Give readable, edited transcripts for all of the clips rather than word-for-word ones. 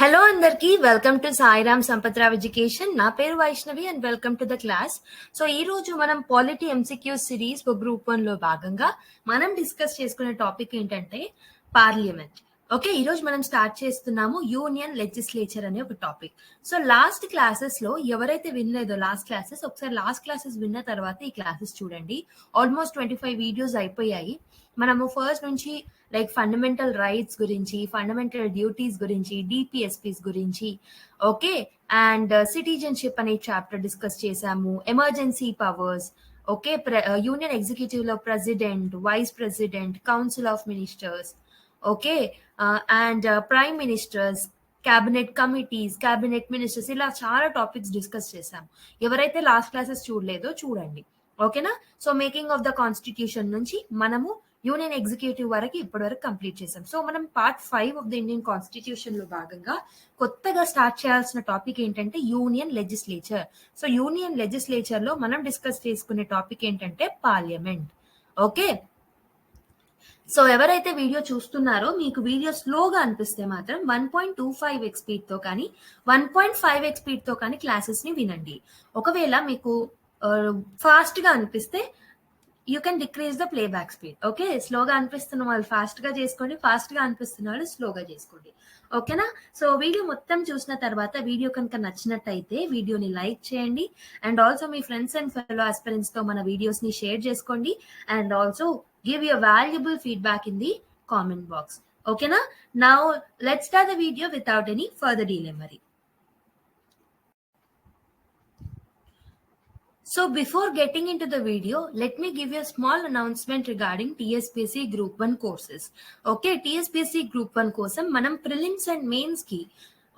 Hello అందరికి welcome to Sairam సంపత్రావ్ education. నా పేరు Vaishnavi and welcome to the class. So ఈ రోజు మనం పాలిటీ MCQs సిరీస్ Group-1 లో భాగంగా మనం డిస్కస్ చేసుకునే టాపిక్ ఏంటంటే పార్లమెంట్. ఓకే, ఈ రోజు మనం స్టార్ట్ చేస్తున్నాము యూనియన్ లెజిస్లేచర్ అనే ఒక టాపిక్. సో లాస్ట్ క్లాసెస్ లో ఎవరైతే వినలేదో ఒకసారి లాస్ట్ క్లాసెస్ విన్న తర్వాత ఈ క్లాసెస్ చూడండి. ఆల్మోస్ట్ 25 వీడియోస్ అయిపోయాయి. మనము ఫస్ట్ నుంచి లైక్ ఫండమెంటల్ రైట్స్ గురించి, ఫండమెంటల్ డ్యూటీస్ గురించి, డిపిఎస్పీస్ గురించి, ఓకే, అండ్ సిటిజన్షిప్ అనే చాప్టర్ డిస్కస్ చేసాము. Emergency powers, okay, union executive లో president, vice president, council of ministers, okay, and prime ministers, cabinet committees, cabinet ministers, ఇలా చాలా topics discuss చేసాము. ఎవరైతే లాస్ట్ క్లాసెస్ చూడలేదో చూడండి, ఓకేనా. So making of the constitution నుంచి మనము యూనియన్ ఎగ్జిక్యూటివ్ వరకు ఇప్పటి వరకు కంప్లీట్ చేసాం. సో మనం part 5 of the Indian constitution లో భాగంగా కొత్తగా స్టార్ట్ చేయాల్సిన టాపిక్ ఏంటంటే union legislature. So union legislature లో మనం డిస్కస్ చేసుకునే టాపిక్ ఏంటంటే పార్లమెంట్. ఓకే, సో ఎవరైతే వీడియో చూస్తున్నారో మీకు వీడియో స్లోగా అనిపిస్తే మాత్రం 1.25x స్పీడ్ తో కానీ 1.5x స్పీడ్ తో కానీ క్లాసెస్ ని వినండి. ఒకవేళ మీకు ఫాస్ట్ గా అనిపిస్తే you can decrease the playback speed. Okay, స్లోగా అనిపిస్తున్న వాళ్ళు ఫాస్ట్ గా చేసుకోండి, ఫాస్ట్ గా అనిపిస్తున్న వాళ్ళు స్లోగా చేసుకోండి, ఓకేనా. సో వీడియో మొత్తం చూసిన తర్వాత వీడియో కనుక నచ్చినట్టయితే వీడియోని లైక్ చేయండి and also me friends and fellow aspirants తో మన వీడియోస్ ని షేర్ చేసుకోండి and also give your valuable feedback in the comment box. Okay na? Now let's start the video without any further delay. So before getting into the video, let me give you a small announcement regarding TSPSC Group-1 courses. Okay, TSPSC Group-1 కోసం మనం Prelims and Mains కి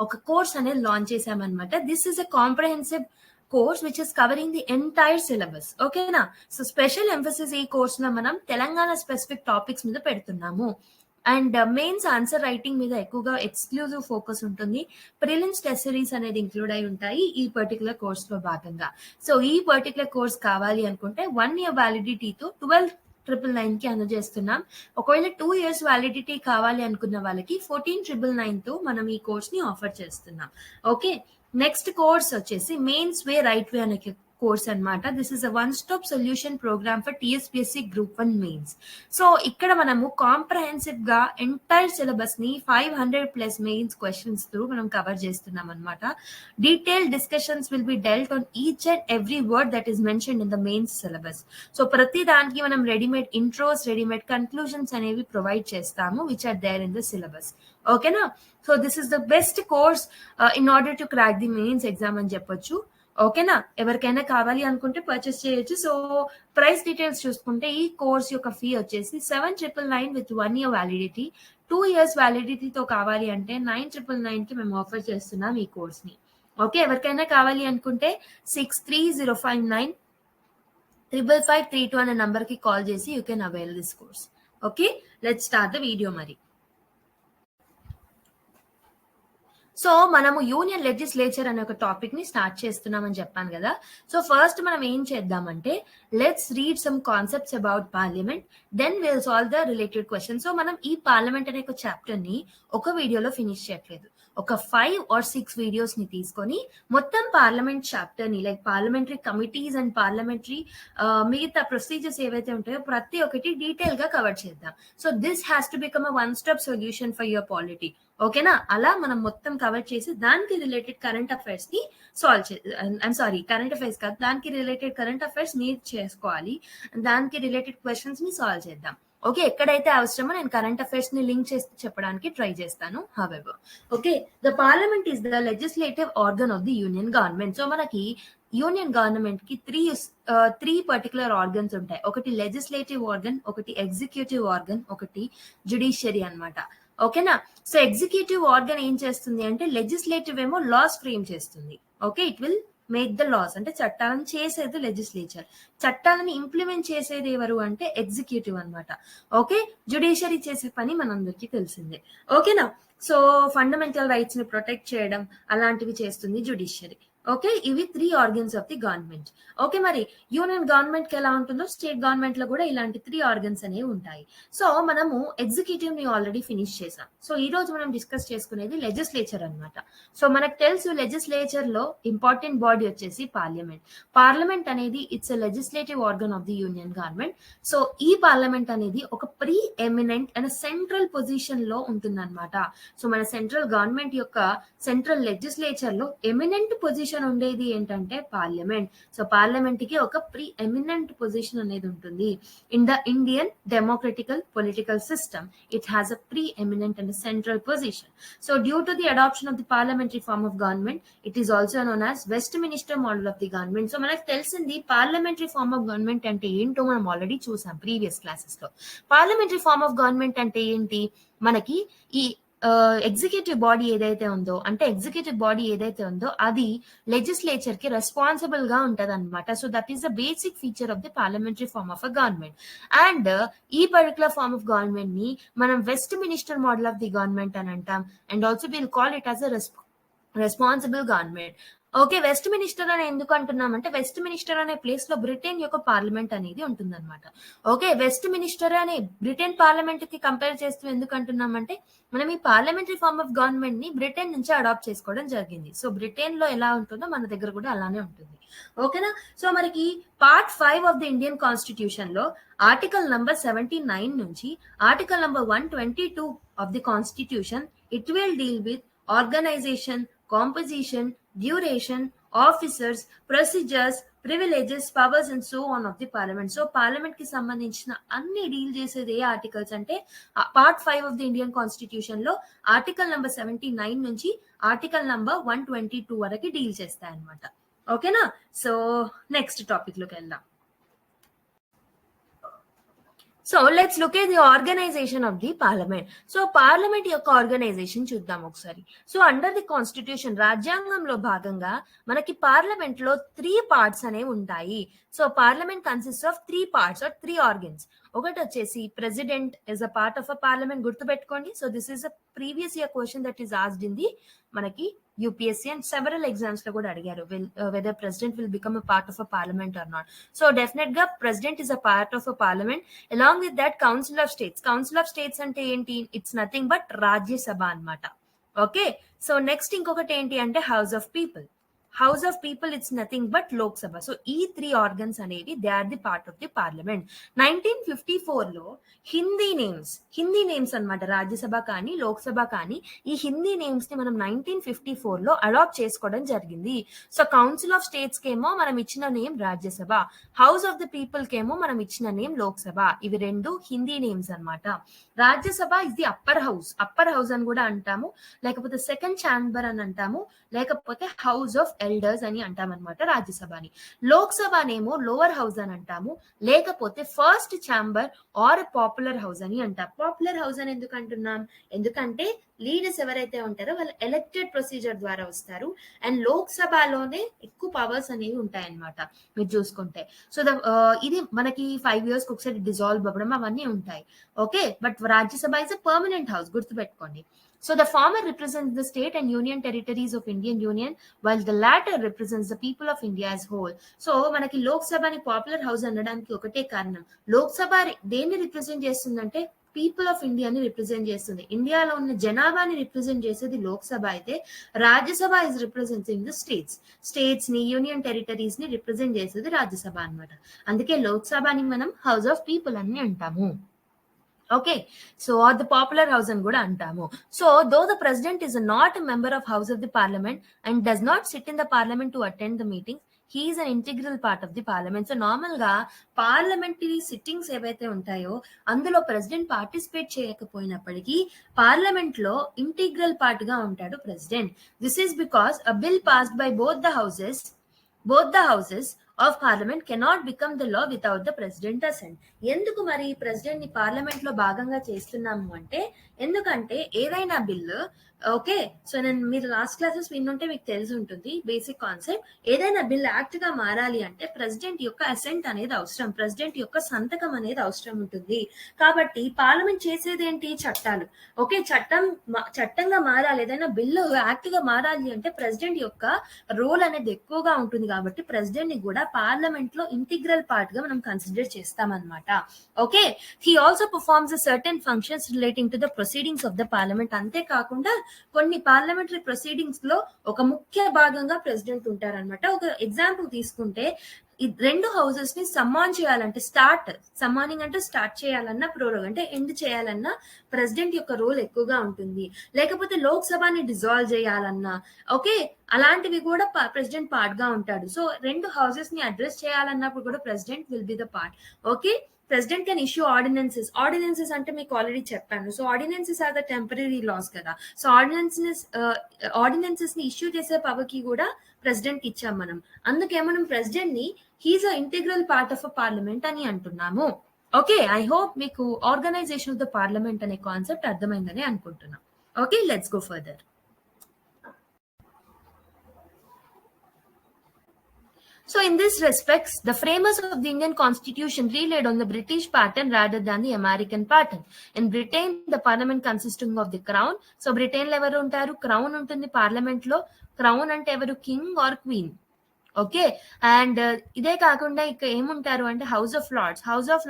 ఒక course అనేది launch చేసామన్నమాట. This is a comprehensive course which is covering the entire syllabus. Okay na? So special emphasis ఈ course లో మనం Telangana specific topics మీద పెడుతున్నాము అండ్ మెయిన్స్ ఆన్సర్ రైటింగ్ మీద ఎక్కువగా ఎక్స్క్లూజివ్ ఫోకస్ ఉంటుంది. ప్రిలిమ్స్ టెస్ట్ సిరీస్ అనేది ఇంక్లూడ్ అయి ఉంటాయి ఈ పర్టికులర్ కోర్స్ లో భాగంగా. సో ఈ పర్టికులర్ కోర్స్ కావాలి అనుకుంటే 1 year వ్యాలిడిటీతో 12,999 కి అందజేస్తున్నాం. ఒకవేళ 2 years వ్యాలిడిటీ కావాలి అనుకున్న వాళ్ళకి 14,999 తో మనం ఈ కోర్స్ ని ఆఫర్ చేస్తున్నాం. ఓకే, నెక్స్ట్ కోర్స్ వచ్చేసి మెయిన్స్ వే రైట్ వే అనే కోర్స్ అన్నమాట. This is a one stop solution program for TSPSC Group-1 mains. So ఇక్కడ మనము కాంప్రహెన్సివ్ గా ఎంటైర్ సిలబస్ ని 500+ మెయిన్స్ క్వశ్చన్స్ త్రూ మనం కవర్ చేస్తున్నాం అనమాట. Detail discussions will be dealt on each and every word that is mentioned in the mains syllabus. So ప్రతి దానికి మనం రెడీమేడ్ ఇంట్రోస్, రెడీమేడ్ కన్క్లూజన్స్ అనేవి ప్రొవైడ్ చేస్తాము which are there in the syllabus. ఓకేనా. So this is the best course in order to crack the mains exam అని చెప్పొచ్చు. ఓకేనా, ఎవరికైనా కావాలి అనుకుంటే పర్చేస్ చేయొచ్చు. సో ప్రైస్ డీటెయిల్స్ చూసుకుంటే ఈ కోర్స్ యొక్క ఫీ వచ్చేసి 7,999 విత్ 1 year వ్యాలిడిటీ. 2 years వ్యాలిడిటీతో కావాలి అంటే 9,999 కి మేము ఆఫర్ చేస్తున్నాం ఈ కోర్స్ ని. ఓకే, ఎవరికైనా కావాలి అనుకుంటే 63059553 55532 అనే నంబర్ కి కాల్ చేసి you can avail this course. Okay, let's start the video మరి. సో మనము యూనియన్ లెజిస్లేచర్ అనే ఒక టాపిక్ ని స్టార్ట్ చేస్తున్నామని చెప్పాను కదా. సో ఫస్ట్ మనం ఏం చేద్దామంటే let's read some concepts about parliament, then will solve the related question. So మనం ఈ పార్లమెంట్ అనే ఒక చాప్టర్ ని ఒక వీడియోలో ఫినిష్ చేయట్లేదు, ఒక 5 or 6 వీడియోస్ ని తీసుకొని మొత్తం పార్లమెంట్ చాప్టర్ ని like parliamentary committees and parliamentary మిగతా ప్రొసీజర్స్ ఏవైతే ఉంటాయో ప్రతి ఒక్కటి డీటెయిల్ గా కవర్ చేద్దాం. So this has to become a one stop solution for your polity. ఓకేనా, అలా మనం మొత్తం కవర్ చేసి దానికి రిలేటెడ్ కరెంట్ అఫైర్స్ ని కరెంట్ అఫైర్స్ కాదు, దానికి రిలేటెడ్ కరెంట్ అఫైర్స్ మీరు చేసుకోవాలి, దానికి రిలేటెడ్ క్వశ్చన్స్ ని సాల్వ్ చేద్దాం. ఓకే, ఎక్కడైతే అవసరమో నేను కరెంట్ అఫైర్స్ ని లింక్ చేసి చెప్పడానికి ట్రై చేస్తాను. However, okay, the parliament is the legislative organ of the union government. So మనకి యూనియన్ గవర్నమెంట్ కి త్రీ పర్టికులర్ ఆర్గన్స్ ఉంటాయి. ఒకటి లెజిస్లేటివ్ ఆర్గన్, ఒకటి ఎగ్జిక్యూటివ్ ఆర్గన్, ఒకటి జ్యుడిషియరీ అన్నమాట. ఓకేనా. సో ఎగ్జిక్యూటివ్ ఆర్గన్ ఏం చేస్తుంది అంటే లెజిస్లేటివ్ ఏమో లాస్ ఫ్రేమ్ చేస్తుంది. Okay, it will make the laws, అంటే చట్టాలను చేసేది లెజిస్లేచర్, చట్టాలను ఇంప్లిమెంట్ చేసేది ఎవరు అంటే ఎగ్జిక్యూటివ్ అన్నమాట. ఓకే, జ్యుడిషియరీ చేసే పని మనందరికీ తెలిసిందే. ఓకేనా. సో ఫండమెంటల్ రైట్స్ ని ప్రొటెక్ట్ చేయడం అలాంటివి చేస్తుంది జ్యుడిషియరీ. ఓకే, ఇవి 3 organs of the government. Okay, మరి యూనియన్ గవర్నమెంట్ కి ఎలా ఉంటుందో స్టేట్ గవర్నమెంట్ లో కూడా ఇలాంటి 3 ఆర్గన్స్ అనేవి ఉంటాయి. సో మనము ఎగ్జిక్యూటివ్ ని ఆల్రెడీ ఫినిష్ చేసాం. సో ఈ రోజు మనం డిస్కస్ చేసుకునేది లెజిస్లేచర్ అన్నమాట. సో మనకు తెలుసు లెజిస్లేచర్ లో ఇంపార్టెంట్ బాడీ వచ్చేసి పార్లమెంట్. పార్లమెంట్ అనేది it's a legislative organ of the union government. So ఈ పార్లమెంట్ అనేది ఒక pre eminent and central position లో ఉంటుందన్నమాట. సో మన సెంట్రల్ గవర్నమెంట్ యొక్క సెంట్రల్ లెజిస్లేచర్ లో ఎమినెంట్ పొజిషన్ ఉండేది ఏంటంటే పార్లమెంట్. సో పార్లమెంట్ కి ఒక ప్రీ ఎమినెంట్ పొజిషన్ అనేది ఉంటుంది. In the Indian democratical political system it has a preeminent and central position. So due to the adoption of the parliamentary form of government it is also known as Westminster model of the government. So మనకు తెలిసింది parliamentary form of government అంటే ఏంటో మనం already చూసాం previous classes లో. Parliamentary form of government అంటే ఏంటి, మనకి ఈ ఎగ్జిక్యూటివ్ బాడీ ఏదైతే ఉందో అంటే ఎగ్జిక్యూటివ్ బాడీ ఏదైతే ఉందో అది లెజిస్లేచర్ కి రెస్పాన్సిబుల్ గా ఉంటది అనమాట. So that is the basic feature of the parliamentary form of a government. And ఈ పర్టికులర్ ఫార్మ్ ఆఫ్ గవర్నమెంట్ ని మనం Westminster model of the government అని అంటాం. And also will call it as a responsible government. Okay, Westminster అని ఎందుకు అంటున్నామంటే Westminster అనే place లో బ్రిటన్ యొక్క పార్లమెంట్ అనేది ఉంటుందన్నమాట. ఓకే, వెస్ట్ మినిస్టర్ అనే బ్రిటన్ పార్లమెంట్ కి కంపేర్ చేస్తూ ఎందుకు అంటున్నామంటే మనం ఈ పార్లమెంటరీ ఫార్మ్ ఆఫ్ గవర్నమెంట్ ని బ్రిటన్ నుంచి అడాప్ట్ చేసుకోవడం జరిగింది. సో బ్రిటన్ లో ఎలా ఉంటుందో మన దగ్గర కూడా అలానే ఉంటుంది. ఓకేనా. సో మనకి part 5 of the Indian constitution లో ఆర్టికల్ నంబర్ 79 నుంచి article number 122 of the constitution it will deal with organization, composition, duration, officers, procedures, privileges, powers and so on of the parliament. So parliament కి సంబంధించిన అన్ని deal చేసేది ఏ articles అంటే part 5 of the Indian constitution లో article number 79 నుంచి article number 122 వరకు deal చేస్తాయి అన్నమాట. ఓకేనా. సో నెక్స్ట్ టాపిక్ లోకి వెళ్దాం. So let's look at the organization of the parliament. So parliament యొక్క ఆర్గనైజేషన్ చూద్దాం ఒకసారి. సో అండర్ ది కాన్స్టిట్యూషన్ రాజ్యాంగంలో భాగంగా మనకి పార్లమెంట్ లో 3 పార్ట్స్ అనేవి ఉంటాయి. So parliament consist of 3 parts or 3 organs. ఒకటి వచ్చేసి president is a part of a parliament, గుర్తుపెట్టుకోండి. So this is a previous year question that is asked in the మనకి UPSC and several exams లో కూడా అడిగారు whether president will become a part of a parliament or not. So definitely గా president is a part of a parliament. Along with that council of states అంటే ఏంటి, it's nothing but Rajya Sabha అన్నమాట. Okay, so next ఇంకొకటి ఏంటి అంటే house of people it's nothing but Lok Sabha. So ఈ 3 organs అనేవి they are the part of the parliament. 1954 లో Hindi names అన్నమాట. రాజ్యసభ కానీ లోక్సభ కానీ ఈ హిందీ నేమ్స్ ని మనం 1954 లో అడాప్ట్ చేసుకోవడం జరిగింది. సో కౌన్సిల్ ఆఫ్ స్టేట్స్ కేమో మనం ఇచ్చిన name Rajya Sabha, house of the people కేమో మనం ఇచ్చిన నేమ్ లోక్సభ. ఇవి 2 హిందీ నేమ్స్ అన్నమాట. Rajya Sabha is the upper house అని కూడా అంటాము, లేకపోతే సెకండ్ ఛాంబర్ అని అంటాము, లేకపోతే హౌస్ ఆఫ్ ఎల్డర్స్ అని అంటాం అనమాట రాజ్యసభని. లోక్సభ నేమో లోవర్ హౌస్ అని అంటాము, లేకపోతే first chamber or popular house అని అంటాం. పాపులర్ హౌస్ అని ఎందుకు అంటున్నాం, ఎందుకంటే లీడర్స్ ఎవరైతే ఉంటారో వాళ్ళు ఎలక్టెడ్ ప్రొసీజర్ ద్వారా వస్తారు. అండ్ లోక్సభలోనే ఎక్కువ పవర్స్ అనేవి ఉంటాయన్నమాట మీరు చూసుకుంటే. సో ఇది మనకి 5 years కి ఒకసారి డిజాల్వ్ అవ్వడం అవన్నీ ఉంటాయి. Okay, but Rajya Sabha is a permanent house, గుర్తుపెట్టుకోండి. So the former represents the state and union territories of Indian Union, while the latter represents the people of India as whole. So మనకి లోక్ సభని popular house అనడానికి ఒకటే కారణం, లోక్ సభ దేన్ని represent చేస్తుందంటే people of ఇండియాని represent చేస్తుంది. ఇండియాలో ఉన్న జనాభాని రిప్రజెంట్ చేసేది లోక్సభ అయితే Rajya Sabha is representing the states ని యూనియన్ టెరిటరీస్ ని రిప్రజెంట్ చేసేది రాజ్యసభ అన్నమాట. అందుకే లోక్సభని మనం హౌస్ ఆఫ్ పీపుల్ అని అంటాము. Okay, so or the popular house అని కూడా అంటాము. So though the president is not a member of house of the parliament and does not sit in the parliament to attend the meetings, he is an integral part of the parliament. So normal గా parliamentary sittings ఏవైతే ఉంటాయో అందులో president participate చేయకపోయినప్పటికీ parliament లో integral part గా ఉంటాడు president. This is because a bill passed by both the houses of parliament cannot become the law without the president assent. ఎందుకు మరి president ని పార్లమెంట్ లో భాగంగా చేస్తున్నాము అంటే, ఎందుకంటే ఏదైనా బిల్లు, ఓకే, సో నేను మీరు లాస్ట్ క్లాసెస్ విన్నుంటే మీకు తెలిసి ఉంటుంది బేసిక్ కాన్సెప్ట్. ఏదైనా బిల్ యాక్ట్ గా మారాలి అంటే ప్రెసిడెంట్ యొక్క అసెంట్ అనేది అవసరం, ప్రెసిడెంట్ యొక్క సంతకం అనేది అవసరం ఉంటుంది. కాబట్టి పార్లమెంట్ చేసేది ఏంటి? చట్టాలు. ఓకే, చట్టంగా మారాలి, ఏదైనా బిల్లు యాక్ట్ గా మారాలి అంటే ప్రెసిడెంట్ యొక్క రోల్ అనేది ఎక్కువగా ఉంటుంది. కాబట్టి ప్రెసిడెంట్ ని కూడా పార్లమెంట్ లో ఇంటిగ్రల్ పార్ట్ గా మనం కన్సిడర్ చేస్తామన్నమాట. Okay, he also performs certain functions relating to the proceedings of the parliament. అంతేకాకుండా కొన్ని పార్లమెంటరీ ప్రొసీడింగ్స్ లో ఒక ముఖ్య భాగంగా ప్రెసిడెంట్ ఉంటారనమాట. ఒక ఎగ్జాంపుల్ తీసుకుంటే, రెండు హౌసెస్ ని సమ్మాన్ చేయాలంటే, సమ్మానింగ్ అంటే స్టార్ట్ చేయాలన్నా, ప్రోరోగ్ అంటే ఎండ్ చేయాలన్నా ప్రెసిడెంట్ యొక్క రోల్ ఎక్కువగా ఉంటుంది. లేకపోతే లోక్ సభని డిజాల్వ్ చేయాలన్నా, ఓకే, అలాంటివి కూడా ప్రెసిడెంట్ పార్ట్ గా ఉంటాడు. సో రెండు హౌసెస్ ని అడ్రస్ చేయాలన్నప్పుడు కూడా president will be the part. Okay, president can issue ordinances అంటే మీకు ఆల్రెడీ చెప్పాను. So ordinances are the temporary laws కదా. సో ఆర్డినెన్సెస్ ని ఇష్యూ చేసే పవర్ కి కూడా ప్రెసిడెంట్ కి ఇచ్చాం మనం. అందుకే మనం ప్రెసిడెంట్ ని he is a integral part of a parliament అని అంటున్నాము. ఓకే, ఐ హోప్ మీకు ఆర్గనైజేషన్ ఆఫ్ ద పార్లమెంట్ అనే కాన్సెప్ట్ అర్థమైందని అనుకుంటున్నాం. Okay, let's go further. So in this respects, the framers of the Indian Constitution relied on the British pattern rather than the American pattern. In Britain, the parliament consisting of the crown. So Britain lo evaru untaru? Crown untundi parliament lo. Crown ante evaru? King or queen. Okay, and ఇదే కాకుండా ఇక్కడ ఏముంటారు అంటే house of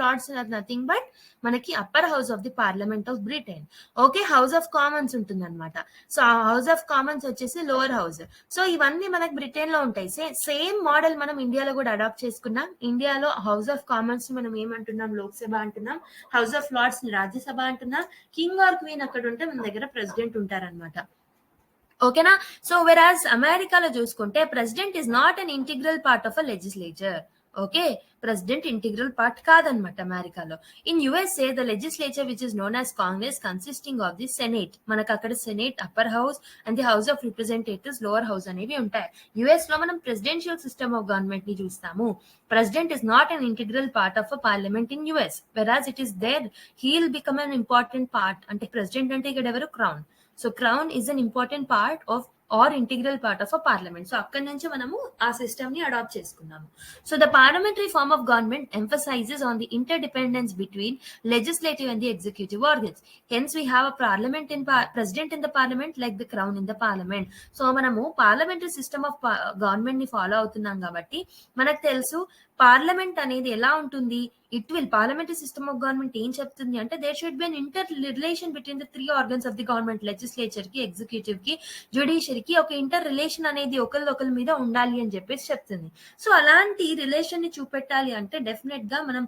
lords nothing but మనకి upper house of the parliament of Britain. Okay, house of commons ఉంటుంది అనమాట. So ఆ house of commons వచ్చేసి లోవర్ హౌస్. సో ఇవన్నీ మనకి బ్రిటన్ లో ఉంటాయి. సేమ్ మోడల్ మనం ఇండియాలో కూడా అడాప్ట్ చేసుకున్నాం. ఇండియాలో హౌస్ ఆఫ్ కామన్స్ మనం ఏమంటున్నాం? లోక్సభ అంటున్నాం. హౌస్ ఆఫ్ లార్డ్స్ ని రాజ్యసభ అంటున్నాం. కింగ్ ఆర్ క్వీన్ అక్కడ ఉంటే మన దగ్గర ప్రెసిడెంట్ ఉంటారనమాట. ఓకేనా? సో వెరాజ్ అమెరికాలో చూసుకుంటే president is not an integral part of a legislature. Okay, president integral part కాదనమాట అమెరికాలో. In USA the legislature which is known as Congress consisting of the senate. మనకు అక్కడ senate upper house and the house of representatives lower house అనేవి ఉంటాయి. US లో మనం presidential system of government ని చూస్తాము. President is not an integral part of a parliament in US. Whereas it is there he will become an important part. అంటే president అంటే ఇక్కడ ఎవరు? Crown. So crown is an important part of or integral part of a parliament. So అక్కడి నుంచి మనము ఆ system ని adapt చేసుకున్నాము. So the parliamentary form of government emphasizes on the interdependence between legislative and the executive organs. Hence we have a parliament in president in the parliament like the crown in the parliament. So మనము parliamentary system of government ని follow అవుతున్నాం కాబట్టి మనకు తెలుసు parliament అనేది ఎలా ఉంటుంది. Parliamentary system of government ఏం చెప్తుంది అంటే there should be an interrelation between the three organs of the government, legislature కి, ఎగ్జిక్యూటివ్ కి, జ్యుడిషియరీకి ఒక ఇంటర్ రిలేషన్ అనేది ఒకరి మీద ఉండాలి అని చెప్పేసి చెప్తుంది. సో అలాంటి రిలేషన్ ని చూపెట్టాలి అంటే డెఫినెట్ గా మనం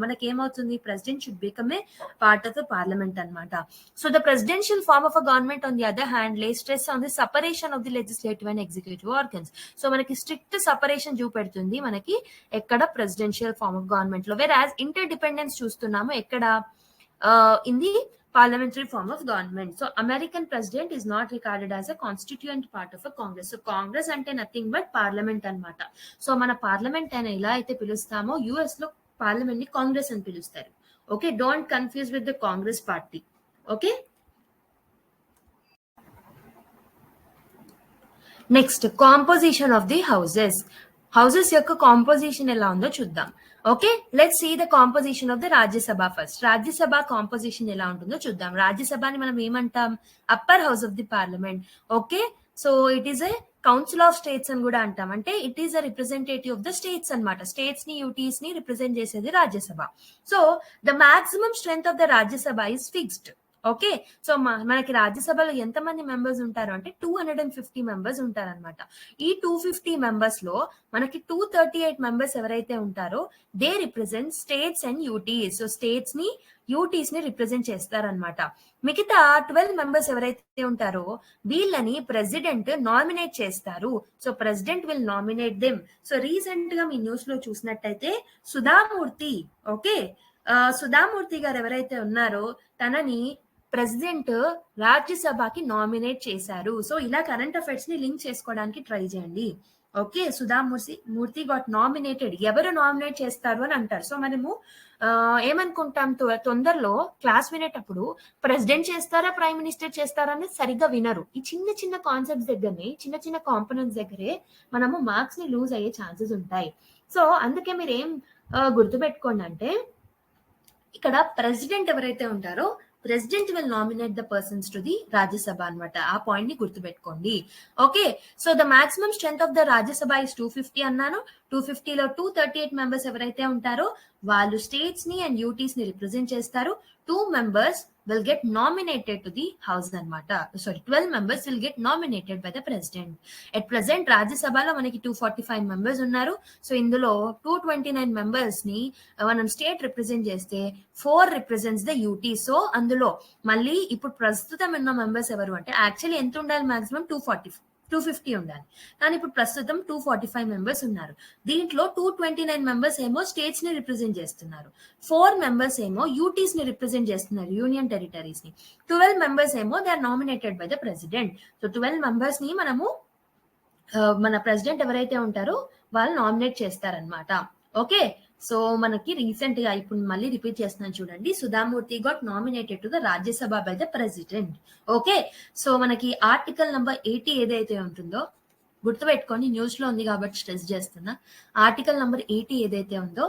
మనకి ఏమవుతుంది? President should become a part of the parliament అనమాట. So the presidential form of a government on the other hand lay stress on the separation of the legislative and executive organs. So మనకి strict separation చూపెడుతుంది మనకి ఎక్కడ? Presidential form of government లో. వెరాజ్ inter dependence చూస్తున్నాము ఎక్కడ? In the parliamentary form of government. So American president is not regarded as a constituent part of a Congress. So Congress ante nothing but parliament anamata. So mana parliament ani ela aithe pilustamo US lo parliament ni Congress ani pilustaru. Okay, don't confuse with the Congress party. Okay, next composition of the houses యొక్క composition ఎలా ఉందో చూద్దాం. Okay, let's see the composition of the Rajya Sabha first. Rajya Sabha composition ఎలా ఉంటుందో చూద్దాం. రాజ్యసభని మనం ఏమంటాం? Upper house of the parliament. Okay, so it is a council of states అని కూడా అంటాం. అంటే it is a representative of the states అనమాట. స్టేట్స్ ని, యూటీస్ ని రిప్రజెంట్ చేసేది Rajya Sabha. So the maximum strength of the Rajya Sabha is fixed. Okay, so మనకి రాజ్యసభలో ఎంతమంది మెంబర్స్ ఉంటారు అంటే 250 మెంబర్స్ ఉంటారనమాట. ఈ 250 మెంబర్స్ లో మనకి 238 మెంబర్స్ ఎవరైతే ఉంటారో they represent states and UTs. So states ని, యూటీస్ ని రిప్రజెంట్ చేస్తారనమాట. మిగతా 12 మెంబర్స్ ఎవరైతే ఉంటారో వీళ్ళని ప్రెసిడెంట్ నామినేట్ చేస్తారు. So president will nominate them. So recent గా మీ న్యూస్ లో చూసినట్టయితే సుధామూర్తి, ఓకే, సుధామూర్తి గారు ఎవరైతే ఉన్నారో తనని ప్రెసిడెంట్ రాజ్యసభకి నామినేట్ చేశారు. సో ఇలా కరెంట్ అఫైర్స్ ని లింక్ చేసుకోవడానికి ట్రై చేయండి. ఓకే, మూర్తి గాట్ నామినేటెడ్. ఎవరు నామినేట్ చేస్తారు అని అంటారు. సో మనము ఏమనుకుంటాం, తొందరలో క్లాస్ వినేటప్పుడు ప్రెసిడెంట్ చేస్తారా ప్రైమ్ మినిస్టర్ చేస్తారా అనేది సరిగ్గా వినరు. ఈ చిన్న చిన్న కాన్సెప్ట్స్ దగ్గరనే, చిన్న చిన్న కాంపోనెంట్స్ దగ్గరే మనము మార్క్స్ ని లూజ్ అయ్యే ఛాన్సెస్ ఉంటాయి. సో అందుకే మీరు ఏం గుర్తుపెట్టుకోండి అంటే, ఇక్కడ ప్రెసిడెంట్ ఎవరైతే ఉంటారో president will nominate the persons to the Rajya Sabha అనమాట. ఆ పాయింట్ ని గుర్తుపెట్టుకోండి. Okay, so the maximum strength of the Rajya Sabha is 250 అన్నాను. 250లో 238 మెంబర్స్ ఎవరైతే ఉంటారో వాళ్ళు స్టేట్స్ ని అండ్ యూటీస్ ని రిప్రజెంట్ చేస్తారు. 2 members will get nominated to the house అనమాట. 12 members will get nominated by the president. At present రాజ్యసభలో మనకి 245 members ఉన్నారు. సో ఇందులో 229 members ని మనం స్టేట్ రిప్రజెంట్ చేస్తే 4 represents the UT. సో అందులో మళ్ళీ ఇప్పుడు ప్రస్తుతం ఉన్న మెంబర్స్ ఎవరు అంటే, యాక్చువల్లీ ఎంత ఉండాలి, మాక్సిమం 250 ఉండాలి, కానీ ఇప్పుడు ప్రస్తుతం 245 మెంబర్స్ ఉన్నారు. దీంట్లో 229 మెంబర్స్ ఏమో స్టేట్స్ ని రిప్రజెంట్ చేస్తున్నారు, 4 మెంబర్స్ ఏమో యూటీస్ ని రిప్రజెంట్ చేస్తున్నారు, యూనియన్ టెరిటరీస్ ని. 12 మెంబర్స్ ఏమో they are nominated by the president. So 12 members ని మనము మన ప్రెసిడెంట్ ఎవరైతే ఉంటారో వాళ్ళు నామినేట్ చేస్తారనమాట. ఓకే, సో మనకి రీసెంట్ గా ఇప్పుడు మళ్ళీ రిపీట్ చేస్తున్నాను చూడండి. Sudha Murty got nominated to the Rajya Sabha by the president. Okay, so మనకి ఆర్టికల్ నంబర్ 80 ఏదైతే ఉంటుందో గుర్తుపెట్టుకోండి, న్యూస్ లో ఉంది కాబట్టి స్ట్రెస్ చేస్తున్నా. ఆర్టికల్ నంబర్ 80 ఏదైతే ఉందో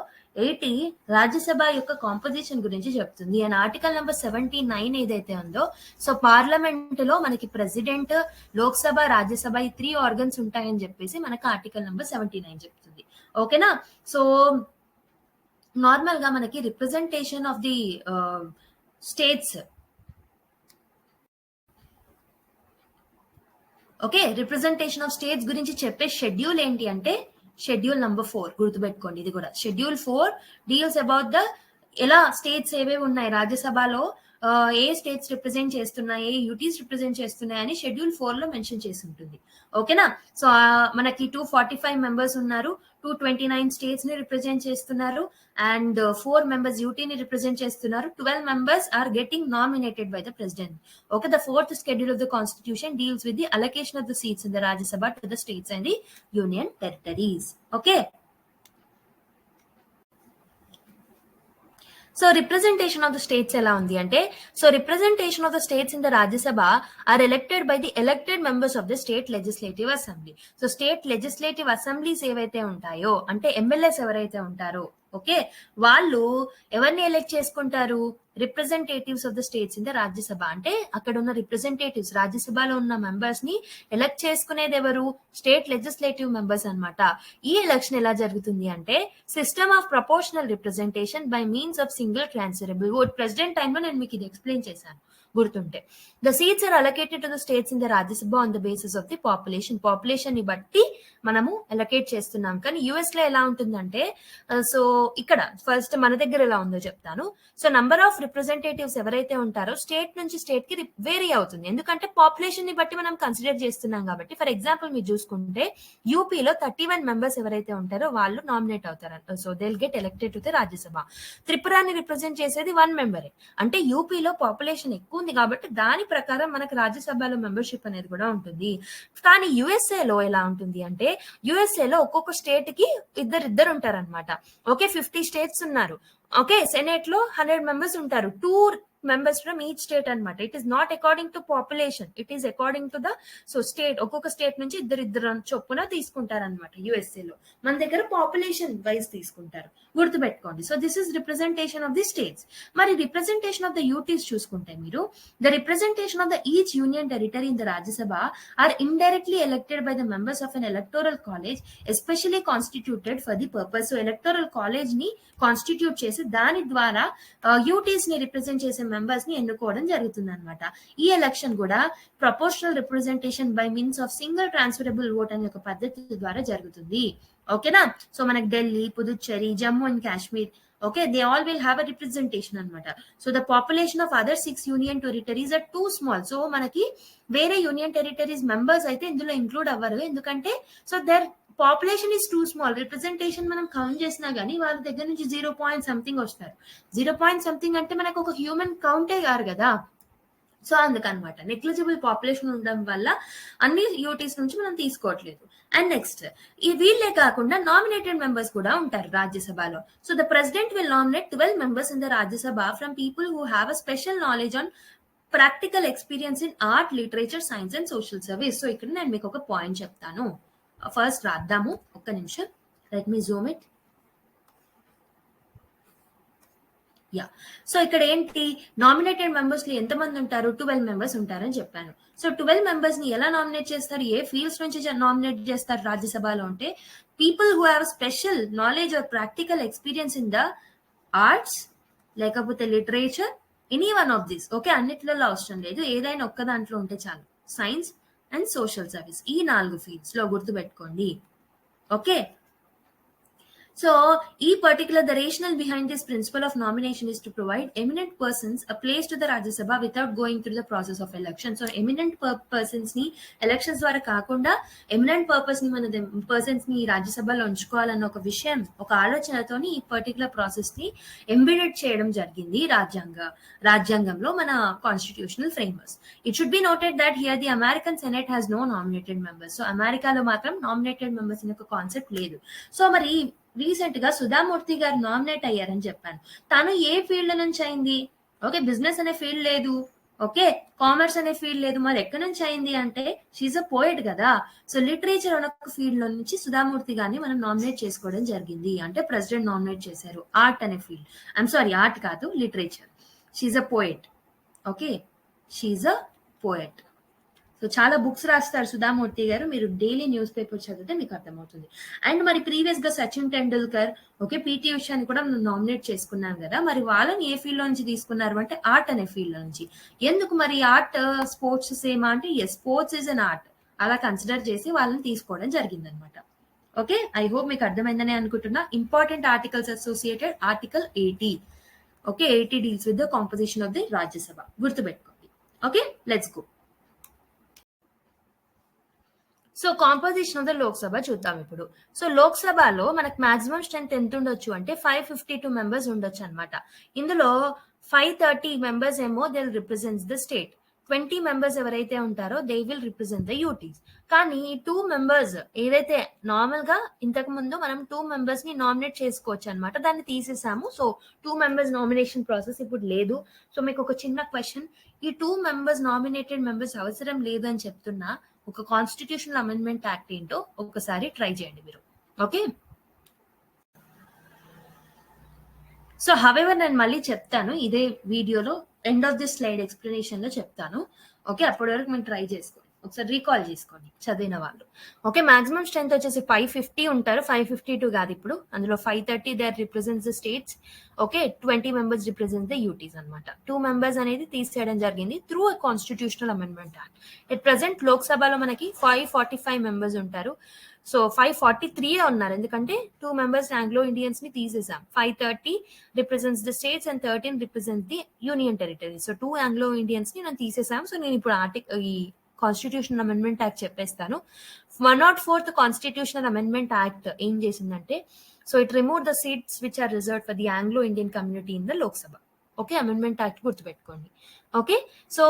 80 రాజ్యసభ యొక్క కాంపోజిషన్ గురించి చెప్తుంది. అండ్ ఆర్టికల్ నెంబర్ 79 ఏదైతే ఉందో, సో పార్లమెంట్ లో మనకి ప్రెసిడెంట్, లోక్సభ, రాజ్యసభ ఈ 3 ఆర్గన్స్ ఉంటాయని చెప్పేసి మనకి ఆర్టికల్ నెంబర్ 79 చెప్తుంది. ఓకేనా, సో నార్మల్ గా మనకి representation of the states, okay, representation of states గురించి చెప్పే షెడ్యూల్ ఏంటి అంటే షెడ్యూల్ నంబర్ 4. గుర్తుపెట్టుకోండి, ఇది కూడా షెడ్యూల్ 4 డీల్స్ అబౌట్ ద ఎలా స్టేట్స్ ఏవేవి ఉన్నాయి రాజ్యసభలో, ఏ స్టేట్స్ రిప్రజెంట్ చేస్తున్నాయి, ఏ యూటీస్ రిప్రజెంట్ చేస్తున్నాయి అని షెడ్యూల్ 4 లో మెన్షన్ చేసి ఉంటుంది. ఓకేనా, సో మనకి 245 మెంబర్స్ ఉన్నారు, 229 స్టేట్స్ ని రిప్రజెంట్ చేస్తున్నారు, అండ్ 4 members యూటీని రిప్రజెంట్ చేస్తున్నారు. 12 members are getting nominated by the president. Okay, the 4th schedule of the constitution deals with the allocation of the seats in the Rajya Sabha to the states and the union territories. Okay, so representation of the states ఎలా ఉంది అంటే, so representation of the states in the Rajya Sabha are elected by the elected members of the state legislative assembly. So state legislative assemblies ఏవైతే ఉంటాయో అంటే MLAs ఎవరైతే ఉంటారో, okay, వాళ్ళు ఎవరిని ఎలెక్ట్ చేసుకుంటారు, representatives of the states in the Rajya Sabha. అంటే అక్కడ ఉన్న రిప్రజెంటేటివ్స్, రాజ్యసభలో ఉన్న మెంబర్స్ ని ఎలెక్ట్ చేసుకునేది ఎవరు, స్టేట్ లెజిస్లేటివ్ మెంబర్స్ అనమాట. ఈ ఎలక్షన్ ఎలా జరుగుతుంది అంటే system of proportional representation by means of single transferable vote. President టైంలో నేను మీకు ఇది ఎక్స్ప్లెయిన్ చేశాను గుర్తుంటే. The seats are allocated to the states in the Rajya Sabha on the basis of the population. Population ని బట్టి మనము అలొకేట్ చేస్తున్నాం. కానీ యుఎస్ లో ఎలా ఉంటుందంటే, సో ఇక్కడ ఫస్ట్ మన దగ్గర ఎలా ఉందో చెప్తాను. సో నంబర్ ఆఫ్ రిప్రజెంటేటివ్స్ ఎవరైతే ఉంటారో స్టేట్ నుంచి స్టేట్ కి వేరీ అవుతుంది, ఎందుకంటే పాపులేషన్ ని బట్టి మనం కన్సిడర్ చేస్తున్నాం కాబట్టి. ఫర్ ఎగ్జాంపుల్ మీరు చూసుకుంటే యూపీలో 31 members ఎవరైతే ఉంటారో వాళ్ళు నామినేట్ అవుతారు, so they will get elected to the Rajya Sabha. త్రిపురాని రిప్రజెంట్ చేసేది 1 member, అంటే యూపీలో పాపులేషన్ ఎక్కువ ఉంది కాబట్టి దాని ప్రకారం మనకు రాజ్యసభలో మెంబర్షిప్ అనేది కూడా ఉంటుంది. కానీ యుఎస్ఏలో ఎలా ఉంటుంది అంటే, యుఎస్ఏలో ఒక్కొక్క స్టేట్ కి ఇద్దరు ఉంటారనమాట. ఓకే, 50 states ఉన్నారు. ఓకే, సెనేట్ లో 100 members ఉంటారు, 2 members from each state అనమాట. It is not according to population, it is according to the so state. ఒక్కొక్క స్టేట్ నుంచి ఇద్దరు చొప్పున తీసుకుంటారనమాట యుఎస్ఏలో. మన దగ్గర పాపులేషన్ వైజ్ తీసుకుంటారు, గుర్తుపెట్టుకోండి. So this is representation of the states. మరి రిప్రజెంటేషన్ ఆఫ్ ద యూటీస్ చూసుకుంటే మీరు, the representation of the each union territory in the Rajya Sabha or indirectly elected by the members of an electoral college especially constituted for the purpose. So electoral college ని constitute చేసి దాని ద్వారా UTs ని represent చేసే members ని ఎన్నుకోవడం జరుగుతుంది అనమాట. ఈ ఎలక్షన్ కూడా proportional representation by means of single transferable vote అనే ఒక పద్ధతి ద్వారా జరుగుతుంది. ఓకేనా, సో మనకి Delhi, Puducherry, Jammu and Kashmir, okay, they all will have a representation అనమాట. So the population of other 6 union territories are too small. So మనకి వేరే యూనియన్ టెరిటరీస్ మెంబర్స్ అయితే ఇందులో ఇంక్లూడ్ అవ్వరు, ఎందుకంటే so their population is too small. Representation మనం count చేసినా గానీ వాళ్ళ దగ్గర నుంచి 0. something వస్తారు. 0. something అంటే మనకు ఒక హ్యూమన్ కౌంటే కాదు కదా. సో అందుకనమాట నెగ్లిజిబుల్ పాపులేషన్ ఉండడం వల్ల అన్ని యూటీస్ నుంచి మనం తీసుకోవట్లేదు. అండ్ నెక్స్ట్ ఈ వీళ్ళే కాకుండా నామినేటెడ్ మెంబర్స్ కూడా ఉంటారు రాజ్యసభలో. So the president will nominate 12 members in the Rajya Sabha from people who have a special knowledge on practical experience in art, literature, science and social service. So ఇక్కడ నేను మీకు ఒక పాయింట్ చెప్తాను, ఫస్ట్ రాద్దాము, ఒక్క నిమిషం, let me Zoom it. Yeah, so ఇక్కడ ఏంటి, nominated members లో ఎంతమంది ఉంటారు, 12 మెంబర్స్ ఉంటారని చెప్పాను. సో 12 మెంబర్స్ ని ఎలా నామినేట్ చేస్తారు, ఏ ఫీల్డ్స్ నుంచి నామినేట్ చేస్తారు రాజ్యసభలో అంటే, people who have special knowledge or practical experience in the arts, లేకపోతే literature, any one of this. Okay, అన్నిట్లలో అవసరం లేదు, ఏదైనా ఒక్క దాంట్లో ఉంటే చాలు. సైన్స్ అండ్ సోషల్ సర్వీస్, ఈ 4 ఫీల్డ్స్ లో గుర్తుపెట్టుకోండి. Okay, so the rationale behind this principle of nomination is to provide eminent persons a place to the Rajya Sabha without going through the process of election. So eminent persons ni elections ద్వారా కాకుండా eminent persons ni Rajya Sabhలో ఉంచుకోవాలన్న ఒక విషయం, ఒక ఆలోచనతోని ఈ particular process ని embedded చేయడం జరిగింది రాజ్యాంగంలో మన constitutional frameworks. It should be noted that here the American senate has no nominated members. So అమెరికాలో మాత్రం నామినేటెడ్ మెంబర్స్ అనే ఒక కాన్సెప్ట్ లేదు. సో మరి రీసెంట్ గా సుధామూర్తి గారు నామినేట్ అయ్యారని చెప్పాను. తను ఏ ఫీల్డ్ నుంచి అయింది? ఓకే, బిజినెస్ అనే ఫీల్డ్ లేదు, ఓకే, కామర్స్ అనే ఫీల్డ్ లేదు, మరి ఎక్కడి నుంచి అయింది అంటే షీఈ్ అ పోయెట్ కదా. సో లిటరేచర్ అనే ఫీల్డ్ లో నుంచి సుధామూర్తి గారిని మనం నామినేట్ చేసుకోవడం జరిగింది, అంటే ప్రెసిడెంట్ నామినేట్ చేశారు. ఆర్ట్ అనే ఫీల్డ్, ఐఎమ్ సారీ, ఆర్ట్ కాదు, literature. She a poet, okay, she a poet. So చాలా బుక్స్ రాస్తారు సుధామూర్తి గారు, మీరు డైలీ న్యూస్ పేపర్ చదివితే మీకు అర్థమవుతుంది. అండ్ మరి ప్రీవియస్ గా సచిన్ టెండూల్కర్, ఓకే, పిటి ఉషాని కూడా నామినేట్ చేసుకున్నాం కదా, మరి వాళ్ళని ఏ ఫీల్డ్ లో నుంచి తీసుకున్నారు అంటే ఆర్ట్ అనే ఫీల్డ్ నుంచి. ఎందుకు మరి ఆర్ట్ స్పోర్ట్స్ సేమా అంటే yes, sports is an art, అలా కన్సిడర్ చేసి వాళ్ళని తీసుకోవడం జరిగింది అనమాట. ఓకే, ఐ హోప్ మీకు అర్థమైందని అనుకుంటున్నా. Important articles associated, article 80. Okay, 80 deals with the composition of the Rajya Sabha, గుర్తుపెట్టుకోండి. Okay, let's go. So composition of the Lok Sabha చూద్దాం ఇప్పుడు. సో లోక్సభలో మనకు మాక్సిమం స్ట్రెంత్ ఎంత ఉండొచ్చు అంటే 552 మెంబర్స్ ఉండొచ్చు అనమాట. ఇందులో 530 మెంబర్స్ ఏమో they will represents the state, 20 members ఎవరైతే ఉంటారో they will represent the UTs. కానీ 2 మెంబర్స్ ఏదైతే నార్మల్ గా ఇంతకు ముందు మనం 2 మెంబర్స్ ని నామినేట్ చేసుకోవచ్చు అనమాట, దాన్ని తీసేసాము. సో 2 మెంబర్స్ నామినేషన్ ప్రాసెస్ ఇప్పుడు లేదు. సో మీకు ఒక చిన్న క్వశ్చన్, ఈ 2 మెంబర్స్ నామినేటెడ్ మెంబర్స్ అవసరం లేదు అని చెప్తున్నా, ఒక కాన్స్టిట్యూషనల్ అమెండ్మెంట్ యాక్ట్ ఏంటో ఒకసారి ట్రై చేయండి మీరు. ఓకే, సో హవెవర్ నేను మళ్ళీ చెప్తాను ఇదే వీడియోలో, end of this slide explanation లో చెప్తాను. ఓకే, అప్పటి వరకు మీరు ట్రై చేసుకోండి, ఒకసారి రీకాల్ చేసుకోండి చదివిన వాళ్ళు. ఓకే, మాక్సిమం స్ట్రెంత్ వచ్చేసి 550 ఉంటారు, 552 కాదు ఇప్పుడు. అందులో 530 they represents the states, okay, 20 members represent the UTs అనమాట. 2 మెంబర్స్ అనేది తీసేయడం జరిగింది through a constitutional amendment act. At present లోక్సభలో మనకి 545 మెంబర్స్ ఉంటారు. సో 543 ఉన్నారు, ఎందుకంటే 2 మెంబర్స్ ఆంగ్లో ఇండియన్స్ ని తీసేసాం. 530 represents the states and 13 represent the union territory. So 2 Anglo Indians ని నేను తీసేసాం. సో నేను ఇప్పుడు ఈ కాన్స్టిట్యూషనల్ అమెండ్మెంట్ యాక్ట్ చెప్పేస్తాను. 104th కాన్స్టిట్యూషనల్ అమెండ్మెంట్ యాక్ట్ ఏం చేసిందంటే, so it remove the seats which are reserved for the Anglo Indian community in the Lok Sabha. Okay, amendment act గుర్తుపెట్టుకోండి. Okay, so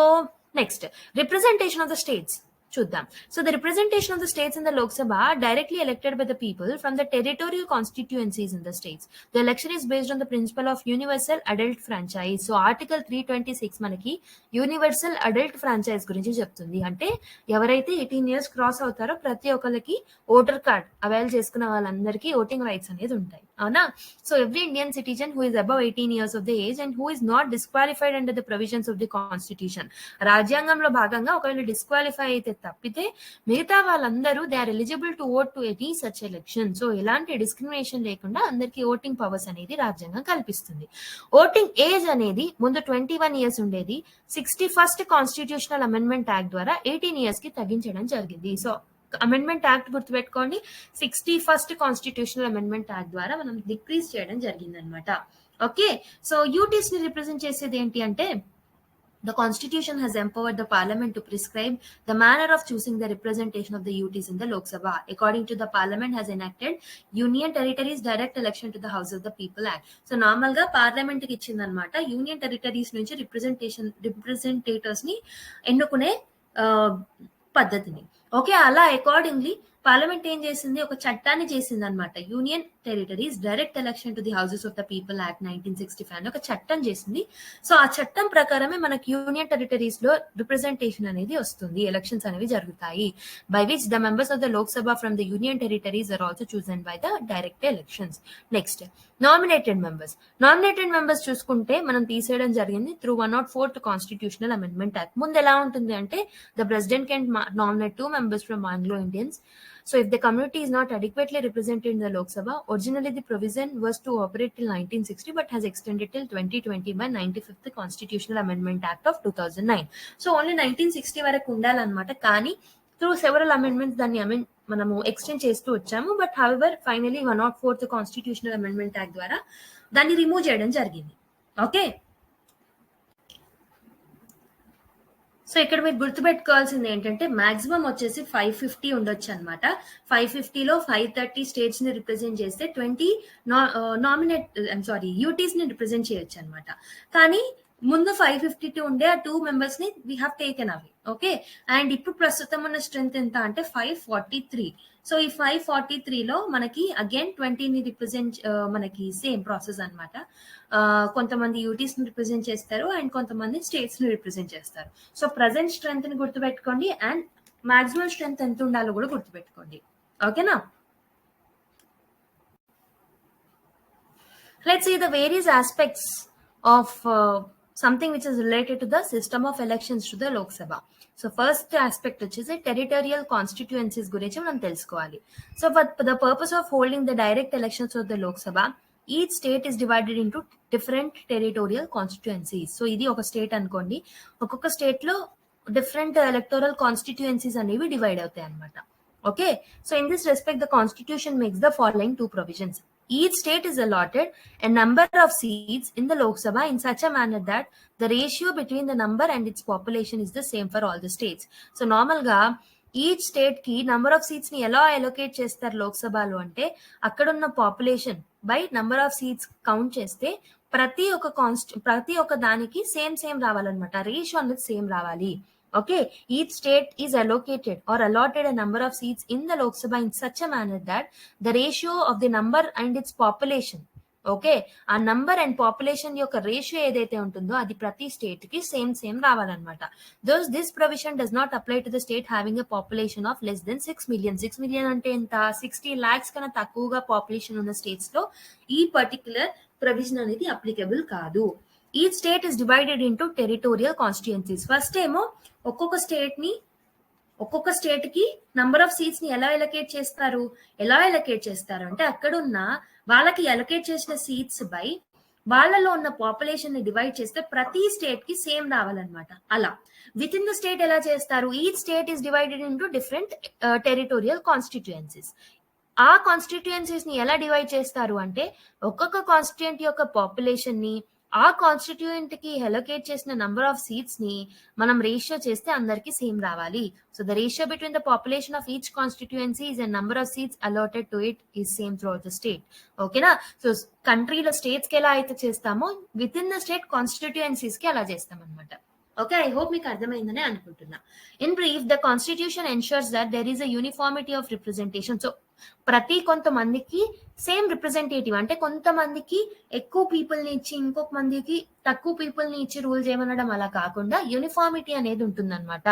next representation of the states చూద్దాం. So the representation of the states in the Lok Sabha directly elected by the people from the territorial constituencies in the states. The election is based on the principle of universal adult franchise. So article 326 మనకి universal adult franchise గురించి చెప్తుంది. అంటే ఎవరైతే 18 years cross అవుతారో ప్రతి ఒక్కరికి voter card avail చేసుకున్న వాళ్ళందరికీ ఓటింగ్ రైట్స్ అనేది ఉంటాయి, అవునా. So every Indian citizen who is above 18 years of the age and who is not disqualified under the provisions of the constitution. రాజ్యాంగంలో భాగంగా ఒకవేళ డిస్క్వాలిఫై అయితే తప్పితే మిగతా వాళ్ళందరూ they are eligible to vote to any such election. So ఎలాంటి discrimination లేకుండా అందరికీ ఓటింగ్ పవర్స్ అనేది రాజ్యాంగం కల్పిస్తుంది. ఓటింగ్ ఏజ్ అనేది ముందు 21 years ఉండేది, 61st కాన్స్టిట్యూషనల్ అమెండ్మెంట్ యాక్ట్ ద్వారా 18 years కి తగ్గించడం జరిగింది. సో అమెండ్మెంట్ యాక్ట్ గుర్తుపెట్టుకోండి, 61st కాన్స్టిట్యూషనల్ అమెండ్మెంట్ యాక్ట్ ద్వారా మనం డిక్రీజ్ చేయడం జరిగింది అనమాట. ఓకే, సో యూటీస్ ని రిప్రజెంట్ చేసేది ఏంటి అంటే The Constitution has empowered the Parliament to prescribe the manner of choosing the representation of the UTs in the Lok Sabha. According to the Parliament has enacted Union Territories Direct Election to the House of the People Act. So normal ga Parliament ki ఇచ్చిందన్నమాట union territories నుంచి representators ని ఎన్నుకునే పద్ధతిని. Okay, అలా accordingly parliament ఏం చేసింది, ఒక చట్టాన్ని చేసింది అనమాట. Union territories direct election to the houses of the people act 1965 అని ఒక చట్టం చేసింది. సో ఆ చట్టం ప్రకారమే మనకి యూనియన్ టెరిటరీస్ లో రిప్రజెంటేషన్ అనేది వస్తుంది, ఎలక్షన్స్ అనేవి జరుగుతాయి. By which the members of the Lok Sabha from the union territories are also chosen by the direct elections. Next nominated members. Nominated members చూసుకుంటే మనం తీసేయడం జరిగింది through 104th constitutional amendment act. ముందు ఎలా ఉంటుంది అంటే the president can nominate 2 members from Anglo Indians. So if the community is not adequately represented in the Lok Sabha, originally the provision was to operate till 1960 but has extended till 2020 by 95th Constitutional Amendment Act of 2009. So only 1960 వరకు ఉండాలన్నమాట. కానీ through several amendments దాన్ని మనము extend చేస్తూ వచ్చాము. But however finally 104th constitutional amendment act ద్వారా దాన్ని remove చేయడం జరిగింది. ఓకే, సో ఇక్కడ మీరు గుర్తుపెట్టుకోవాల్సింది ఏంటంటే మాక్సిమం వచ్చేసి 550 ఉండొచ్చు అనమాట. 550లో 530 స్టేట్స్ ని రిప్రజెంట్ చేస్తే 20 యూటీస్ ని రిప్రజెంట్ చేయొచ్చు అనమాట. కానీ ముందు 552 ఉండే ఆ 2 members ని we have taken away. Okay, and ఇప్పుడు ప్రస్తుతం ఉన్న స్ట్రెంత్ ఎంత అంటే 543. సో ఈ 543లో మనకి అగైన్ 20ని రిప్రజెంట్ మనకి సేమ్ ప్రాసెస్ అనమాట. కొంతమంది యూటీస్ ని రిప్రజెంట్ చేస్తారు అండ్ కొంతమంది స్టేట్స్ ని రిప్రజెంట్ చేస్తారు. సో ప్రజెంట్ స్ట్రెంత్ ని గుర్తుపెట్టుకోండి అండ్ మాక్సిమం స్ట్రెంత్ ఎంత ఉండాలో కూడా గుర్తుపెట్టుకోండి. ఓకేనా? Let's see the various aspects of something which is related to the system of elections to the Lok Sabha. So first aspect వచ్చేసి territorial constituencies గురించి మనం తెలుసుకోవాలి. So for the purpose of holding the direct elections of the Lok Sabha, each state is divided into different territorial constituencies. So ఇది ఒక state అనుకోండి, ఒక్కొక్క state లో different electoral constituencies అనేవి డివైడ్ అవుతాయి అన్నమాట. Okay, so in this respect the constitution makes the following 2 provisions. Each state is allotted a number of seats in the Lok Sabha in such a manner that the ratio between the number and its population is the same for all the states. So normal ga each state ki number of seats ni ela allocate chestaru Lok Sabha lo ante akkadunna population by number of seats count cheste ప్రతి ఒక్క దానికి same రావాలన్నమాట, ratio అనేది same రావాలి. Okay, each state is allocated or allotted a number of seats in the Lok Sabha in such a manner that the ratio of the number and its population, okay, ఆ number and population యొక్క ratio ఏదైతే ఉంటుందో అది ప్రతి state కి same రావాలన్నమాట. Thus this provision does not apply to the state having a population of less than 6 million. 6 million అంటే ఎంత, 60 lakhs కన్నా తక్కువగా పాపులేషన్ ఉన్న స్టేట్స్ లో ఈ పర్టికులర్ ప్రొవిజన్ అనేది అప్లికబుల్ కాదు. Each state is divided into territorial constituencies. First ఏమో ఒక్కొక్క స్టేట్ కి నంబర్ ఆఫ్ సీట్స్ ని ఎలా ఎలకేట్ చేస్తారు అంటే అక్కడ ఉన్న వాళ్ళకి ఎలకేట్ చేసిన సీట్స్ బై వాళ్ళలో ఉన్న పాపులేషన్ ని డివైడ్ చేస్తే ప్రతి స్టేట్ కి సేమ్ రావాలన్నమాట. అలా విత్ ఇన్ ద స్టేట్ ఎలా చేస్తారు, each state is divided into different territorial constituencies. ఆ కాన్స్టిట్యుయెన్సీస్ ని ఎలా డివైడ్ చేస్తారు అంటే ఒక్కొక్క కాన్స్టిట్యుయెంట్ యొక్క పాపులేషన్ ని ఆ కాన్స్టిట్యూయెంట్ కి అలొకేట్ చేసిన నంబర్ ఆఫ్ సీట్స్ ని మనం రేషియో చేస్తే అందరికి సేమ్ రావాలి. So the ratio between the population of each constituency is and number of seats allotted to it is same throughout the state. ఓకేనా? సో కంట్రీలో states కి ఎలా అయితే చేస్తామో within the state constituencies కి అలా చేస్తాం అనమాట. ఓకే, ఐ హోప్ మీకు అర్థమైందని అనుకుంటున్నా. In brief, the constitution ensures that there is a uniformity of representation. So ప్రతి కొంతమందికి సేమ్ రిప్రజెంటేటివ్ అంటే కొంతమందికి ఎక్కువ పీపుల్ ని ఇచ్చి ఇంకొక మందికి తక్కువ పీపుల్ ని ఇచ్చి రూల్ చేయమనడం అలా కాకుండా యూనిఫార్మిటీ అనేది ఉంటుందన్నమాట.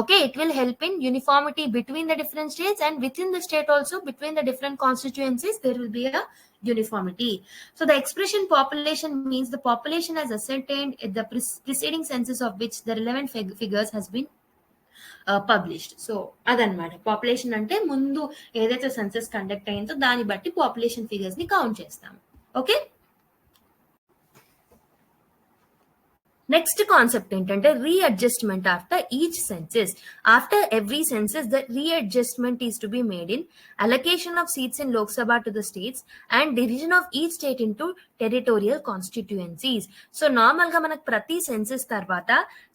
Okay, it will help in uniformity between the different states and within the state also between the different constituencies there will be a uniformity. So the expression population means the population as ascertained at the preceding census of which the relevant figures has been published. So అదనమాట population అంటే ముందు ఏదైతే census conduct అయిందో దాన్ని బట్టి population figures ని count చేస్తాము. Okay, next concept ఏంటంటే readjustment after each census. After every census the readjustment is to be made in allocation of seats in Lok Sabha to the states and division of each state into territorial constituencies. So normal గా మనకు ప్రతి senses తర్వాత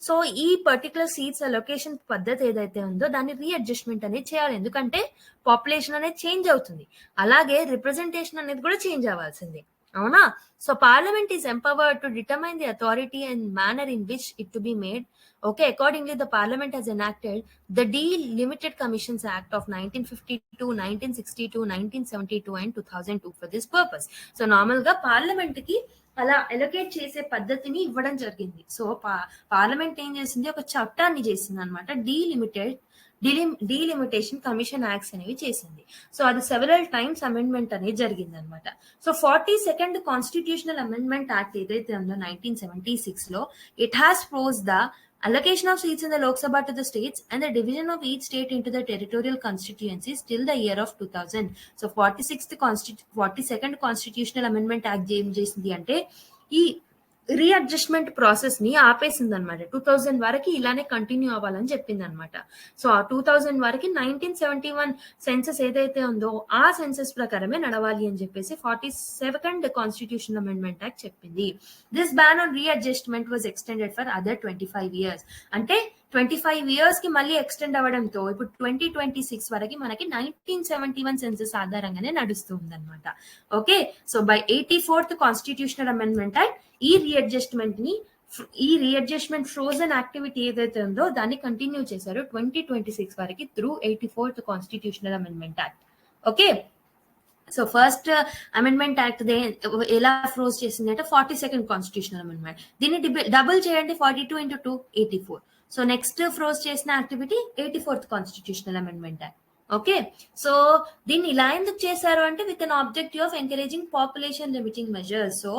so ఈ particular seats allocation పద్ధతి ఏదైతే ఉందో దాన్ని readjustment అనేది చేయాలి. ఎందుకంటే పాపులేషన్ అనేది చేంజ్ అవుతుంది, అలాగే రిప్రజెంటేషన్ అనేది కూడా చేంజ్ అవ్వాల్సిందే, అవునా? So parliament is empowered to determine the authority and manner in which it to be made. Okay, accordingly, the Parliament has enacted the Delimited Commissions Act of 1952, 1962, 1972 and 2002 for this purpose. So normal గా parliament కి అలా allocate చేసే పద్ధతిని ఇవ్వడం జరిగింది. So parliament ఏం చేసింది, ఒక చట్టాన్ని చేసింది అనమాట, డీలిమిటేషన్ కమిషన్ యాక్ట్స్ అనేవి చేసింది. సో అది సెవెరల్ టైమ్స్ అమెండ్మెంట్ అనేది జరిగింది అనమాట. So 42nd constitutional amendment act ఏదైతే ఉందో 1976 లో, it has propose the allocation of seats in the Lok Sabha to the states and the division of each state into the territorial constituencies till the year of 2000. So 42nd Constitutional Amendment Act ఏం చేసింది అంటే ఈ readjustment process ని ఆపేసింది అనమాట. 2000 వరకు ఇలానే continue అవ్వాలని చెప్పింది అనమాట. సో ఆ 2000 వరకు 1971 సెన్సెస్ ఏదైతే ఉందో ఆ సెన్సెస్ ప్రకారమే నడవాలి అని చెప్పేసి 42nd కాన్స్టిట్యూషనల్ అమెండ్మెంట్ యాక్ట్ చెప్పింది. This ban on readjustment was extended for other 25 years. అంటే 25 years కి మళ్ళీ ఎక్స్టెండ్ అవ్వడంతో ఇప్పుడు 2026 వరకు మనకి 1971 సెన్సెస్ ఆధారంగానే నడుస్తుంది అనమాట. Okay, so by 84th constitutional amendment act ఈ రీఅడ్జస్ట్మెంట్ ఫ్రోజన్ యాక్టివిటీ ఏదైతే ఉందో దాన్ని కంటిన్యూ చేశారు 2026 వరకు through 84th constitutional amendment act. Okay, so first amendment act ఎలా ఫ్రోజ్ చేసింది అంటే 42nd కాన్స్టిట్యూషనల్ అమెండ్మెంట్. దీన్ని డబుల్ చేయండి, 42 into 2 84. సో నెక్స్ట్ ఫ్రోజ్ చేసిన activity 84th constitutional amendment act. Okay, so దీన్ని ఇలా ఎందుకు చేశారు అంటే with an objective of encouraging population limiting measures. So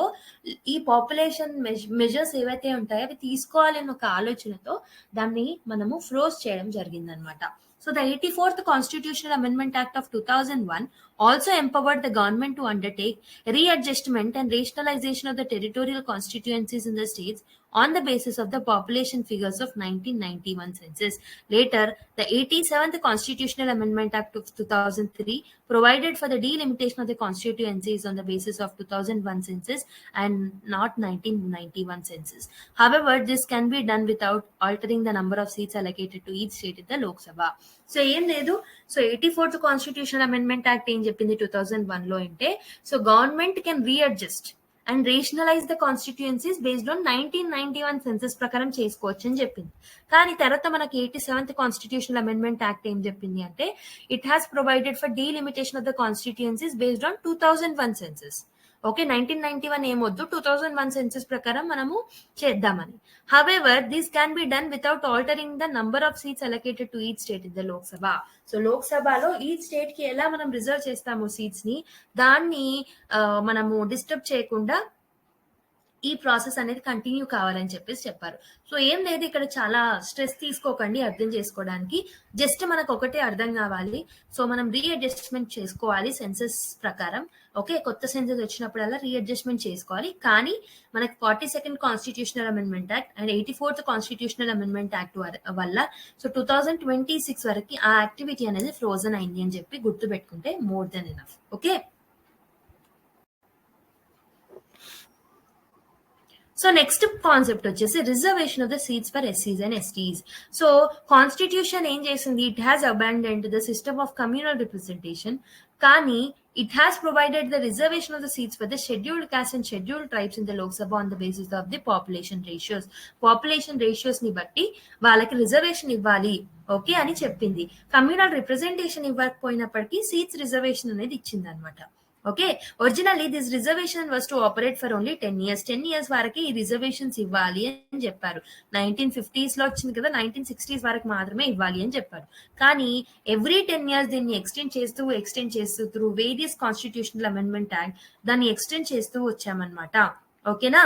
ఈ పాపులేషన్ మెజర్స్ ఏవైతే ఉంటాయో అవి తీసుకోవాలని ఒక ఆలోచనతో దాన్ని మనము ఫ్రోజ్ చేయడం జరిగిందనమాట. So the 84th Constitutional Amendment Act of 2001 also empowered the government to undertake readjustment and rationalization of the territorial constituencies in the states on the basis of the population figures of 1991 census. Later, the 87th Constitutional Amendment Act of 2003 provided for the delimitation of the constituencies on the basis of 2001 census and not 1991 census. However, this can be done without altering the number of seats allocated to each state in the Lok Sabha. So ఏం లేదు, so 84th constitutional amendment act ఏం చెప్పింది 2001 లో అంటే, so government can readjust and rationalise the constituencies based on 1991 census ప్రకారం చేసుకోవచ్చు అని చెప్పింది. కానీ తర్వాత మనకి 87th కాన్స్టిట్యూషనల్ అమెండ్మెంట్ యాక్ట్ ఏం చెప్పింది అంటే it has provided for delimitation of the constituencies based on 2001 census. Okay, 1991 ఏమొద్దు, 2001 సెన్సెస్ ప్రకారం మనము చేద్దామని. However, this can be done without altering the number of seats allocated to each state in the Lok Sabha. So Lok Sabhలో each state కి ఎలా మనం reserve చేస్తామో seats ని, దాన్ని మనము డిస్టర్బ్ చేయకుండా ఈ ప్రాసెస్ అనేది కంటిన్యూ కావాలని చెప్పేసి చెప్పారు. సో ఏం లేదు, ఇక్కడ చాలా స్ట్రెస్ తీసుకోకండి అర్థం చేసుకోవడానికి, జస్ట్ మనకు ఒకటే అర్థం కావాలి. సో మనం రీఅడ్జస్ట్మెంట్ చేసుకోవాలి సెన్సెస్ ప్రకారం. ఓకే, కొత్త సెన్సెస్ వచ్చినప్పుడల్లా రీఅడ్జస్ట్మెంట్ చేసుకోవాలి. కానీ మనకి 42nd constitutional amendment act and 84th constitutional amendment act వల్ల సో 2026 వరకు ఆ యాక్టివిటీ అనేది ఫ్రోజన్ అయింది అని చెప్పి గుర్తు పెట్టుకుంటే more than enough. Okay, so next concept వచ్చేసి reservation of the seats for ఎస్సీస్ అండ్ ఎస్టీస్. సో కాన్స్టిట్యూషన్ ఏం చేసింది, it has abandoned the system of communal representation, కానీ it has provided the reservation of the seats for the scheduled caste and scheduled tribes in the Lok Sabha on the basis of the population ratios. Population ratios ని బట్టి వాళ్ళకి reservation ఇవ్వాలి okay అని చెప్పింది. Communal representation ఇవ్వకపోయినప్పటికీ seats reservation అనేది ఇచ్చింది అనమాట. Okay, originally this reservation was to operate for only 10 years. 10 years వరకు ఈ రిజర్వేషన్స్ ఇవ్వాలి అని చెప్పారు. 1950s లో వచ్చింది కదా, 1960s వరకు మాత్రమే ఇవ్వాలి అని చెప్పారు. కానీ ఎవ్రీ 10 years దీన్ని ఎక్స్టెండ్ చేస్తూ through various constitutional amendment act దాన్ని ఎక్స్టెండ్ చేస్తూ వచ్చామన్నమాట. ఓకేనా,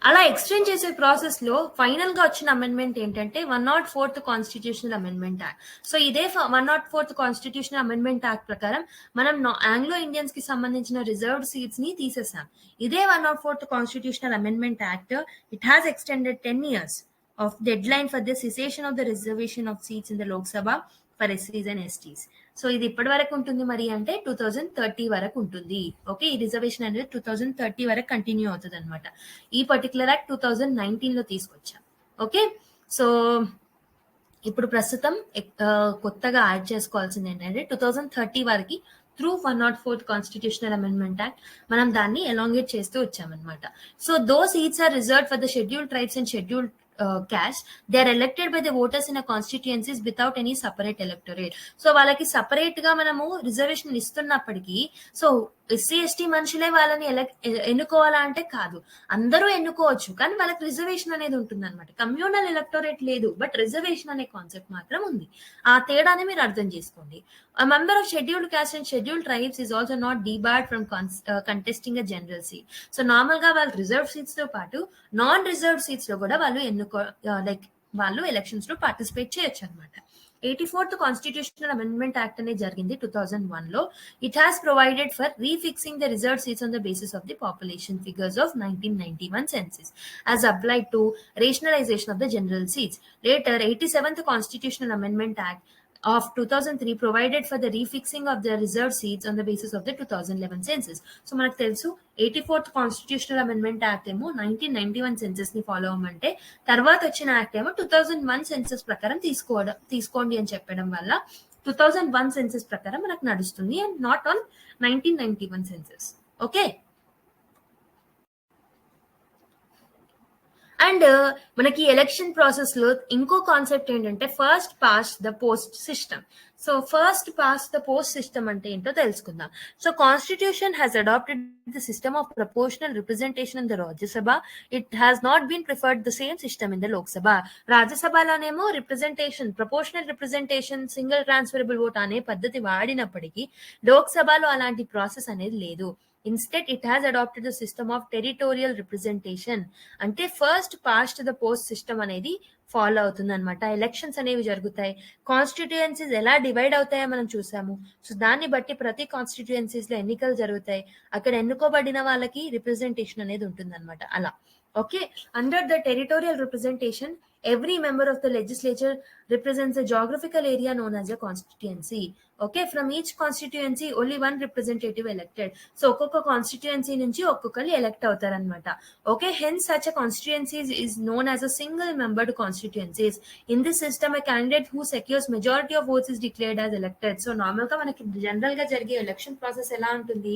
అలా ఎక్స్టెండ్ చేసే ప్రాసెస్ లో ఫైనల్ గా వచ్చిన అమెండ్మెంట్ ఏంటంటే 104th constitutional amendment act. So ఇదే 104th కాన్స్టిట్యూషనల్ అమెండ్మెంట్ యాక్ట్ ప్రకారం మనం ఆంగ్లో ఇండియన్స్ కి సంబంధించిన రిజర్వ్డ్ సీట్స్ ని తీసేసాం. ఇదే 104th constitutional amendment act it has extended 10 years of deadline for the cessation of the reservation of seats in the Lok Sabha for SCs and STs. So ఇది ఇప్పటి వరకు ఉంటుంది మరి అంటే 2030 వరకు ఉంటుంది. ఓకే, ఈ రిజర్వేషన్ అనేది 2030 వరకు కంటిన్యూ అవుతుంది అనమాట. ఈ పర్టికులర్ యాక్ట్ 2019 లో తీసుకొచ్చాం. ఓకే, సో ఇప్పుడు ప్రస్తుతం కొత్తగా యాడ్ చేసుకోవాల్సింది ఏంటంటే 2030 వరకు through 104th constitutional amendment act మనం దాన్ని ఎలాంగేట్ చేస్తూ వచ్చామన్నమాట. So though seats are reserved for the scheduled tribes and scheduled caste, they are elected by the voters in a constituencies without any separate electorate. So వాళ్ళకి separate గా మనము reservation ఇస్తున్నప్పటికీ so SC ST మనుషులే వాళ్ళని ఎన్నుకోవాలా అంటే కాదు, అందరూ ఎన్నుకోవచ్చు, కానీ వాళ్ళకి రిజర్వేషన్ అనేది ఉంటుంది అనమాట. కమ్యూనల్ ఎలక్టోరేట్ లేదు, బట్ రిజర్వేషన్ అనే కాన్సెప్ట్ మాత్రం ఉంది. ఆ తేడాని మీరు అర్థం చేసుకోండి. A member of scheduled caste and scheduled tribes is also not debarred from contesting a general seat. So normal గా వాళ్ళు రిజర్వ్ సీట్స్ తో పాటు నాన్ రిజర్వ్ సీట్స్ లో కూడా వాళ్ళు ఎలక్షన్స్ లో పార్టిసిపేట్ చేయొచ్చు అనమాట. 84th కాన్స్టిట్యూషనల్ అమెండ్మెంట్ యాక్ట్ అనేది జరిగింది 2001 లో. It has provided for refixing the reserve seats on the basis of the population figures of 1991 census as applied to rationalization of the general seats. Later, 87th Constitutional Amendment Act of 2003 provided for the refixing of the reserved seats on the basis of the 2011 census. So మనకు తెలుసు 84th constitutional amendment act ఏమో 1991 census ని follow అవ్వమంటే, తర్వాత వచ్చిన act ఏమో 2001 census ప్రకారం తీసుకోండి అని చెప్పడం వల్ల 2001 సెన్సస్ ప్రకారం మనకు నడుస్తుంది and not on 1991 census. Okay, and మనకి ఎలక్షన్ ప్రాసెస్ లో ఇంకో కాన్సెప్ట్ ఏంటంటే first past the post system. So first past the post system అంటే ఏంటో తెలుసుకుందాం. So constitution has adopted the system of proportional representation in the Rajya Sabha. It has not been preferred the same system in the Lok Sabha. రాజ్యసభలోనేమో representation proportional representation single transferable vote అనే పద్ధతి వాడినప్పటికీ లోక్సభలో అలాంటి process అనేది లేదు. Instead, it has adopted the system of territorial representation. అంటే first past the post system అనేది follow అవుతుంది అనమాట. ఎలక్షన్స్ అనేవి జరుగుతాయి, కాన్స్టిట్యుయెన్సీస్ ఎలా డివైడ్ అవుతాయో మనం చూసాము. సో దాన్ని బట్టి ప్రతి కాన్స్టిట్యుయెన్సీస్ లో ఎన్నికలు జరుగుతాయి, అక్కడ ఎన్నుకోబడిన వాళ్ళకి రిప్రజెంటేషన్ అనేది ఉంటుంది అనమాట. అలా okay, under the territorial representation every member of the legislature represents a geographical area known as a constituency. Okay, from each constituency only one representative elected. So ఒక్కొక్క కాన్స్టిట్యుయెన్సీ నుంచి ఒక్కొక్కరు ఎలెక్ట్ అవుతారనమాట. Okay, hence such a constituency is known as a single membered constituencies. In this system, a candidate who secures majority of votes is declared as elected. So normal గా మనకి general గా జరిగే election process ఎలా ఉంటుంది,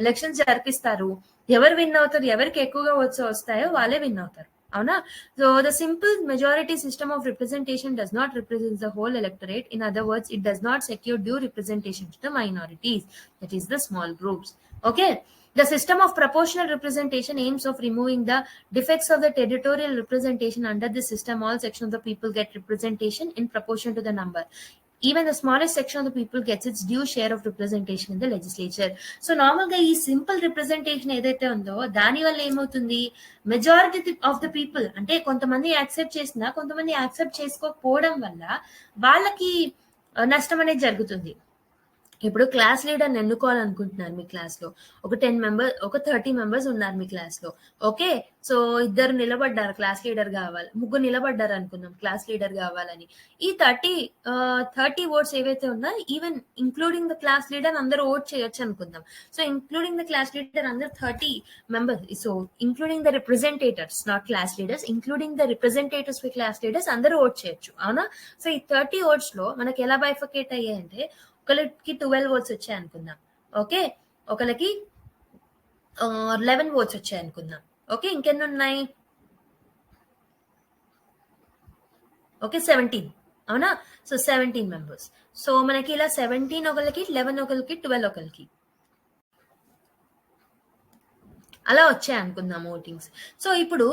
elections జరిపిస్తారు, ఎవరు win అవుతారు, ఎవరికి ఎక్కువగా ఓట్స్ వస్తాయో వాళ్ళే విన్ అవుతారు, అవునా? So the simple majority system of representation does not represent the whole electorate. In other words, it does not secure due representation to the minorities, that is the small groups. Okay, the system of proportional representation aims of removing the defects of the territorial representation. Under this system, all sections of the people get representation in proportion to the number. Even the smallest section of the people gets its due share of representation in the legislature. So normal గా ఈ simple representation ఏదైతే ఉందో దాని వల్ల ఏమవుతుంది, majority of the people అంటే కొంతమంది accept చేసినా కొంతమంది యాక్సెప్ట్ చేసుకోకపోవడం వల్ల వాళ్ళకి నష్టం అనేది జరుగుతుంది. ఇప్పుడు క్లాస్ లీడర్ని ఎన్నుకోవాలనుకుంటున్నారు మీ క్లాస్ లో, ఒక 30 మెంబర్స్ ఉన్నారు మీ క్లాస్ లో. ఓకే, సో ఇద్దరు నిలబడ్డారు క్లాస్ లీడర్ కావాలి, ముగ్గురు నిలబడ్డారు అనుకుందాం క్లాస్ లీడర్ కావాలని. ఈ 30 ఓట్స్ ఏవైతే ఉన్నాయో even including the class leader అందరూ ఓట్ చేయొచ్చు అనుకుందాం. So including the class leader అందరు 30 members, so including the representatives, not class leaders, including the representatives with class leaders అందరూ ఓట్ చేయొచ్చు, అవునా? సో ఈ 30 ఓట్స్ లో మనకి ఎలా బైఫర్కేట్ అయ్యాయంటే ఒకరికి 12 ఓట్స్ వచ్చాయి అనుకుందాం. ఓకే, ఒకరికి 11 ఓట్స్ వచ్చాయి అనుకుందాం. ఓకే, ఇంకెన్ని ఉన్నాయి? ఓకే, 17, అవునా? So 17 members. సో మనకి ఇలా 17 ఒకరికి, 11 ఒకరికి, 12 ఒకరికి అలా వచ్చాయి అనుకుందాం ఓటింగ్స్. సో ఇప్పుడు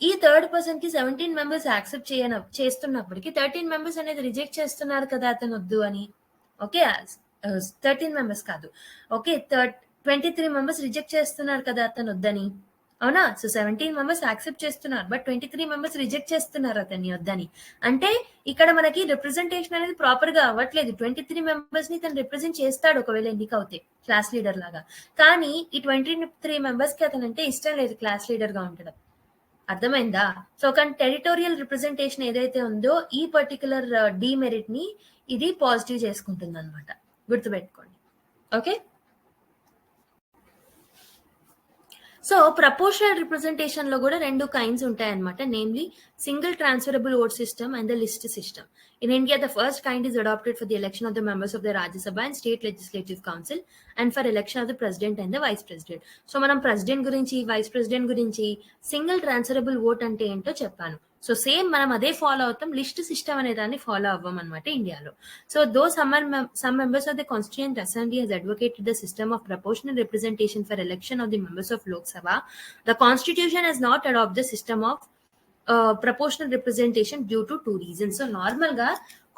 ఈ థర్డ్ పర్సన్ కి 17 మెంబర్స్ యాక్సెప్ట్ చేస్తున్నప్పటికీ 13 మెంబర్స్ అనేది రిజెక్ట్ చేస్తున్నారు కదా అతను వద్దు అని. ఓకే, 13 మెంబర్స్ కాదు, ఓకే 23 మెంబర్స్ రిజెక్ట్ చేస్తున్నారు కదా అతను వద్దని, అవునా? సో 17 మెంబర్స్ యాక్సెప్ట్ చేస్తున్నారు, బట్ 23 మెంబర్స్ రిజెక్ట్ చేస్తున్నారు అతన్ని వద్దని. అంటే ఇక్కడ మనకి రిప్రజెంటేషన్ అనేది ప్రాపర్ గా అవ్వట్లేదు. 23 మెంబర్స్ ని తను రిప్రజెంట్ చేస్తాడు ఒకవేళ ఎన్నికవుతే క్లాస్ లీడర్ లాగా. కానీ ఈ 23 మెంబర్స్ కి అతనంటే ఇష్టం లేదు క్లాస్ లీడర్ గా ఉండడం. అర్థమైందా? సో కానీ టెరిటోరియల్ రిప్రజెంటేషన్ ఏదైతే ఉందో ఈ పర్టికులర్ డిమెరిట్ ని ఇది పాజిటివ్ చేసుకుంటుంది అనమాట. గుర్తుపెట్టుకోండి. ఓకే. సో ప్రపోర్షనల్ రిప్రజెంటేషన్ లో కూడా 2 కైండ్స్ ఉంటాయన్నమాట, namely single transferable vote system and the list system. In India, the first kind is adopted for the election of the members of the Rajya Sabha and State Legislative Council and for election of the President and the Vice President. So మనం president గురించి, vice president గురించి single transferable vote అంటే ఏంటో చెప్పాను. So same మనం అదే follow అవుతాం, list system అనే దాన్ని ఫాలో అవ్వం అనమాట ఇండియాలో. So though some members of the Constituent Assembly has advocated the system of proportional representation for election of the members of Lok Sabha. The Constitution has not adopted the system of proportional representation due to 2 reasons. So normal గా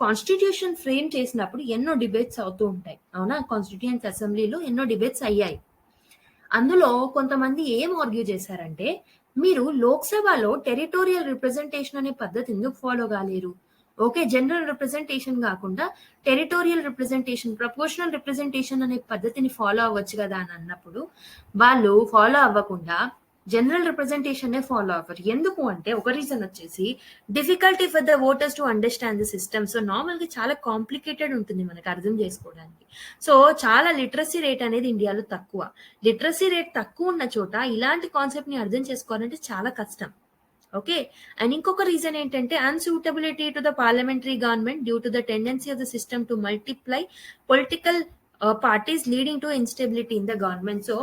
constitution frame చేసినప్పుడు ఎన్నో debates అవుతూ ఉంటాయి, అవునా? Constituent అసెంబ్లీలో ఎన్నో debates అయ్యాయి. అందులో కొంతమంది ఏం ఆర్గ్యూ చేశారంటే, మీరు లోక్సభలో టెరిటోరియల్ రిప్రజెంటేషన్ అనే పద్ధతి ఎందుకు ఫాలో కాలేరు? ఓకే, జనరల్ రిప్రజెంటేషన్ కాకుండా టెరిటోరియల్ రిప్రజెంటేషన్, ప్రపోర్షనల్ రిప్రజెంటేషన్ అనే పద్ధతిని ఫాలో అవ్వచ్చు కదా అని అన్నప్పుడు వాళ్ళు ఫాలో అవ్వకుండా జనరల్ రిప్రజెంటేషన్ ఫాలో అవ్వరు. ఎందుకు అంటే ఒక రీజన్ వచ్చేసి difficulty for the voters to understand the system. So normal గా చాలా కాంప్లికేటెడ్ ఉంటుంది మనకు అర్థం చేసుకోవడానికి. సో చాలా లిటరసీ రేట్ అనేది ఇండియాలో తక్కువ. లిటరసీ రేట్ తక్కువ ఉన్న చోట ఇలాంటి కాన్సెప్ట్ ని అర్థం చేసుకోవాలంటే చాలా కష్టం. ఓకే, అండ్ ఇంకొక రీజన్ ఏంటంటే unsuitability to the parliamentary government due to the tendency of the system to multiply political parties leading to instability in the government. So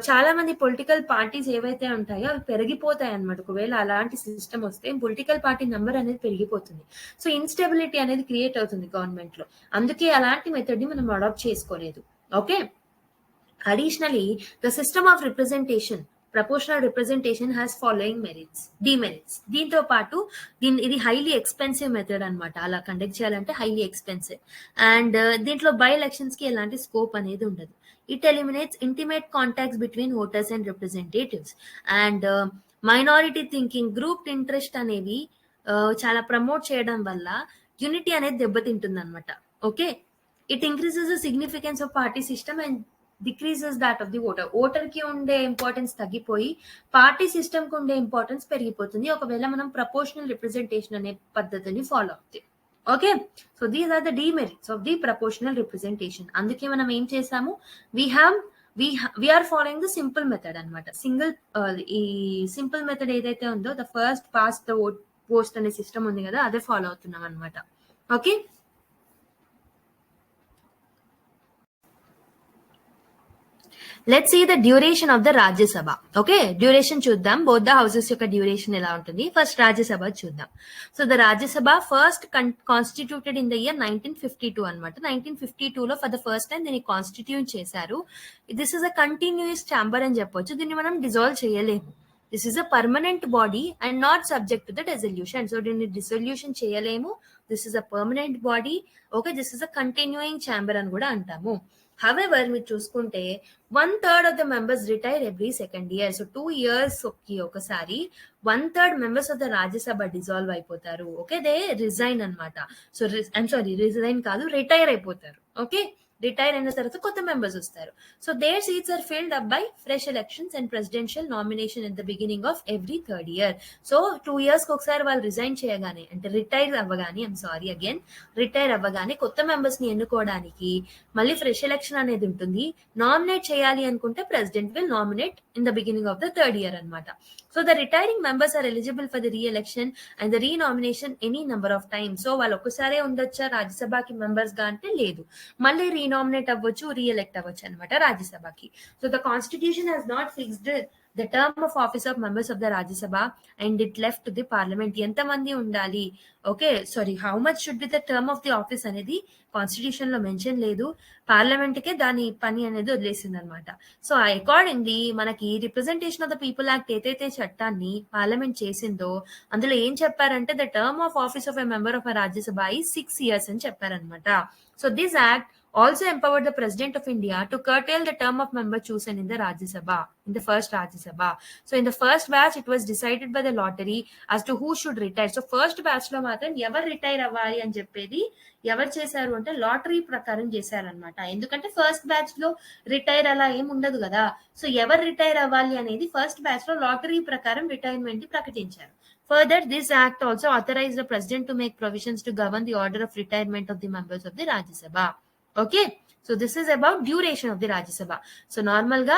చాలా మంది పొలిటికల్ పార్టీస్ ఏవైతే ఉంటాయో అవి పెరిగిపోతాయి అనమాట. ఒకవేళ అలాంటి సిస్టమ్ వస్తే పొలిటికల్ పార్టీ నెంబర్ అనేది పెరిగిపోతుంది. సో ఇన్స్టెబిలిటీ అనేది క్రియేట్ అవుతుంది గవర్నమెంట్ లో. అందుకే అలాంటి మెథడ్ ని మనం అడాప్ట్ చేసుకోలేదు. Okay, additionally the system of representation, proportional representation has following merits, demerits. దీంతో పాటు ఇది హైలీ ఎక్స్పెన్సివ్ మెథడ్ అనమాట. అలా కండక్ట్ చేయాలంటే హైలీ ఎక్స్పెన్సివ్. అండ్ దీంట్లో బై ఎలక్షన్స్ కి ఎలాంటి స్కోప్ అనేది ఉండదు. It eliminates intimate contacts between voters and representatives. And minority thinking, group interest అనేవి చాలా ప్రమోట్ చేయడం వల్ల యూనిటీ అనేది దెబ్బతింటుంది అనమాట. Okay, it increases the significance of party system and decreases that of the voter. Voter కి ఉండే ఇంపార్టెన్స్ తగ్గిపోయి పార్టీ సిస్టమ్ కి ఉండే ఇంపార్టెన్స్ పెరిగిపోతుంది ఒకవేళ మనం ప్రపోర్షనల్ రిప్రజెంటేషన్ అనే పద్ధతిని ఫాలో అవుతాయి. Okay, so these are the demerits of the proportional representation. అందుకే మనం ఏం చేసాము, we are following the simple method అనమాట. సింగిల్ ఈ సింపుల్ మెథడ్ ఏదైతే ఉందో, the first past the vote post అనే సిస్టమ్ ఉంది కదా, అదే ఫాలో అవుతున్నాం అనమాట. Okay, let's see the duration of the Rajya Sabha. Okay, duration చూద్దాం, బోత్ ద హౌసెస్ యొక్క డ్యూరేషన్ ఎలా ఉంటుంది. ఫస్ట్ రాజ్యసభ చూద్దాం. So the Rajya Sabha first constituted in the year 1952 అనమాట. 1952 లో ఫర్ ద ఫస్ట్ టైం దీన్ని కాన్స్టిట్యూట్ చేశారు. This is a continuous chamber అని చెప్పొచ్చు. దీన్ని మనం డిజాల్వ్ చేయలేము. This is a permanent body and not subject to the dissolution. So దీన్ని డిసల్యూషన్ చేయలేము. This is a permanent body. Okay, this is a continuing chamber అని కూడా అంటాము. హవెవర్ మీరు చూసుకుంటే 1/3 of the members retire every second year. So 2 years కి ఒకసారి 1/3 members of the Rajya Sabha dissolve అయిపోతారు. ఓకే, దే రిజైన్ అనమాట. సో రిజైన్ కాదు, రిటైర్ అయిపోతారు. ఓకే, రిటైర్ అయిన తర్వాత కొత్త మెంబర్స్ వస్తారు. So their seats are filled up by fresh elections and presidential nomination at the beginning of every 3rd year. So 2 years కి ఒకసారి వాళ్ళు రిజైన్ చేయగానే, అంటే రిటైర్ అవ్వగానే కొత్త మెంబర్స్ ని ఎన్నుకోవడానికి మళ్ళీ ఫ్రెష్ ఎలక్షన్ అనేది ఉంటుంది. నామినేట్ చేయాలి అనుకుంటే president will nominate in the beginning of the 3rd year అనమాట. So the retiring members are eligible for the reelection and the renomination any number of times. So వాళ్ళు ఒక్కసారే ఉండొచ్చా రాజ్యసభకి మెంబర్స్ గా అంటే లేదు, మళ్ళీ రీనామినేట్ అవ్వచ్చు, రీఎలెక్ట్ అవ్వచ్చు అనమాట రాజ్యసభకి. So the constitution has not fixed the term of office of members of the Rajya Sabha and it left the parliament. ఎంతమంది ఉండాలి, okay sorry, how much should be the term of the office అనేది constitution లో mention లేదు. Parliament కే దాని పని అనేది వదిలేసింది అనమాట. సో అకార్డింగ్లీ మనకి representation of the people act ఏదైతే చట్టాన్ని పార్లమెంట్ చేసిందో అందులో ఏం చెప్పారంటే the term of office of a member of a Rajya Sabha ఈ 6 years అని చెప్పారనమాట. So this act also empowered the President of India to curtail the term of member chosen in the Rajya Sabha, in the first Rajya Sabha. So in the first batch, it was decided by the lottery as to who should retire. So first batch లో మాత్రం ఎవరు retire అవ్వాలి అని చెప్పేది ఎవరు చేశారు అంటే lottery ప్రకారం చేశారనమాట. ఎందుకంటే ఫస్ట్ బ్యాచ్ లో రిటైర్ అలా ఏం ఉండదు కదా. సో ఎవరు రిటైర్ అవ్వాలి అనేది ఫస్ట్ బ్యాచ్ లో లాటరీ ప్రకారం రిటైర్మెంట్ ప్రకటించారు. Further, this act also authorized the president to make provisions to govern the order of retirement of the members of the Rajya Sabha. Okay, so this is about duration of the Rajya Sabha. So normal ga,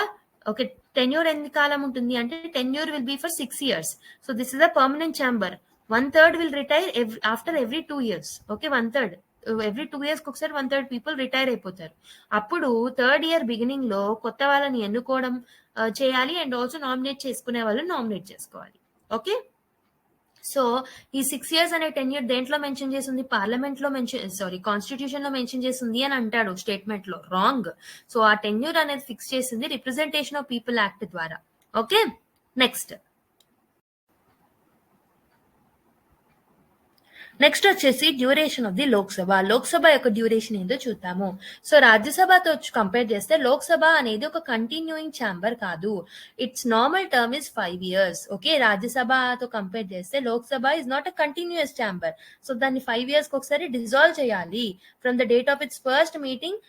okay, tenure ఎన్ని కాలం ఉంటుంది అంటే tenure will be for 6 years. So this is a permanent chamber. 1/3 will retire after every 2 years. Okay, 1/3 every 2 years ఒకసారి 1/3 people retire అయిపోతారు. అప్పుడు third year beginning లో కొత్త వాళ్ళని ఎన్నుకోవడం చేయాలి అండ్ ఆల్సో నామినేట్ చేసుకునే వాళ్ళని నామినేట్ చేసుకోవాలి. ఓకే, సో ఈ 6 years అనే టెన్యూర్ దేంట్లో మెన్షన్ చేసింది, పార్లమెంట్ లో కాన్స్టిట్యూషన్ లో మెన్షన్ చేసింది అని అంటాడు స్టేట్మెంట్ లో. రాంగ్. సో ఆ టెన్యూర్ అనేది ఫిక్స్ చేసింది రిప్రజెంటేషన్ ఆఫ్ పీపుల్ యాక్ట్ ద్వారా. ఓకే, నెక్స్ట్ వచ్చేసి duration of the Lok Sabha. Lok Sabha యొక్క డ్యూరేషన్ ఏందో చూద్దాము. సో రాజ్యసభతో కంపేర్ చేస్తే లోక్సభ అనేది ఒక కంటిన్యూయింగ్ ఛాంబర్ కాదు. It's normal term is 5 years. Okay, రాజ్యసభతో కంపేర్ చేస్తే Lok Sabha is not a continuous chamber. So దాన్ని 5 years ఒకసారి డిజాల్వ్ చేయాలి. From the date of its first meeting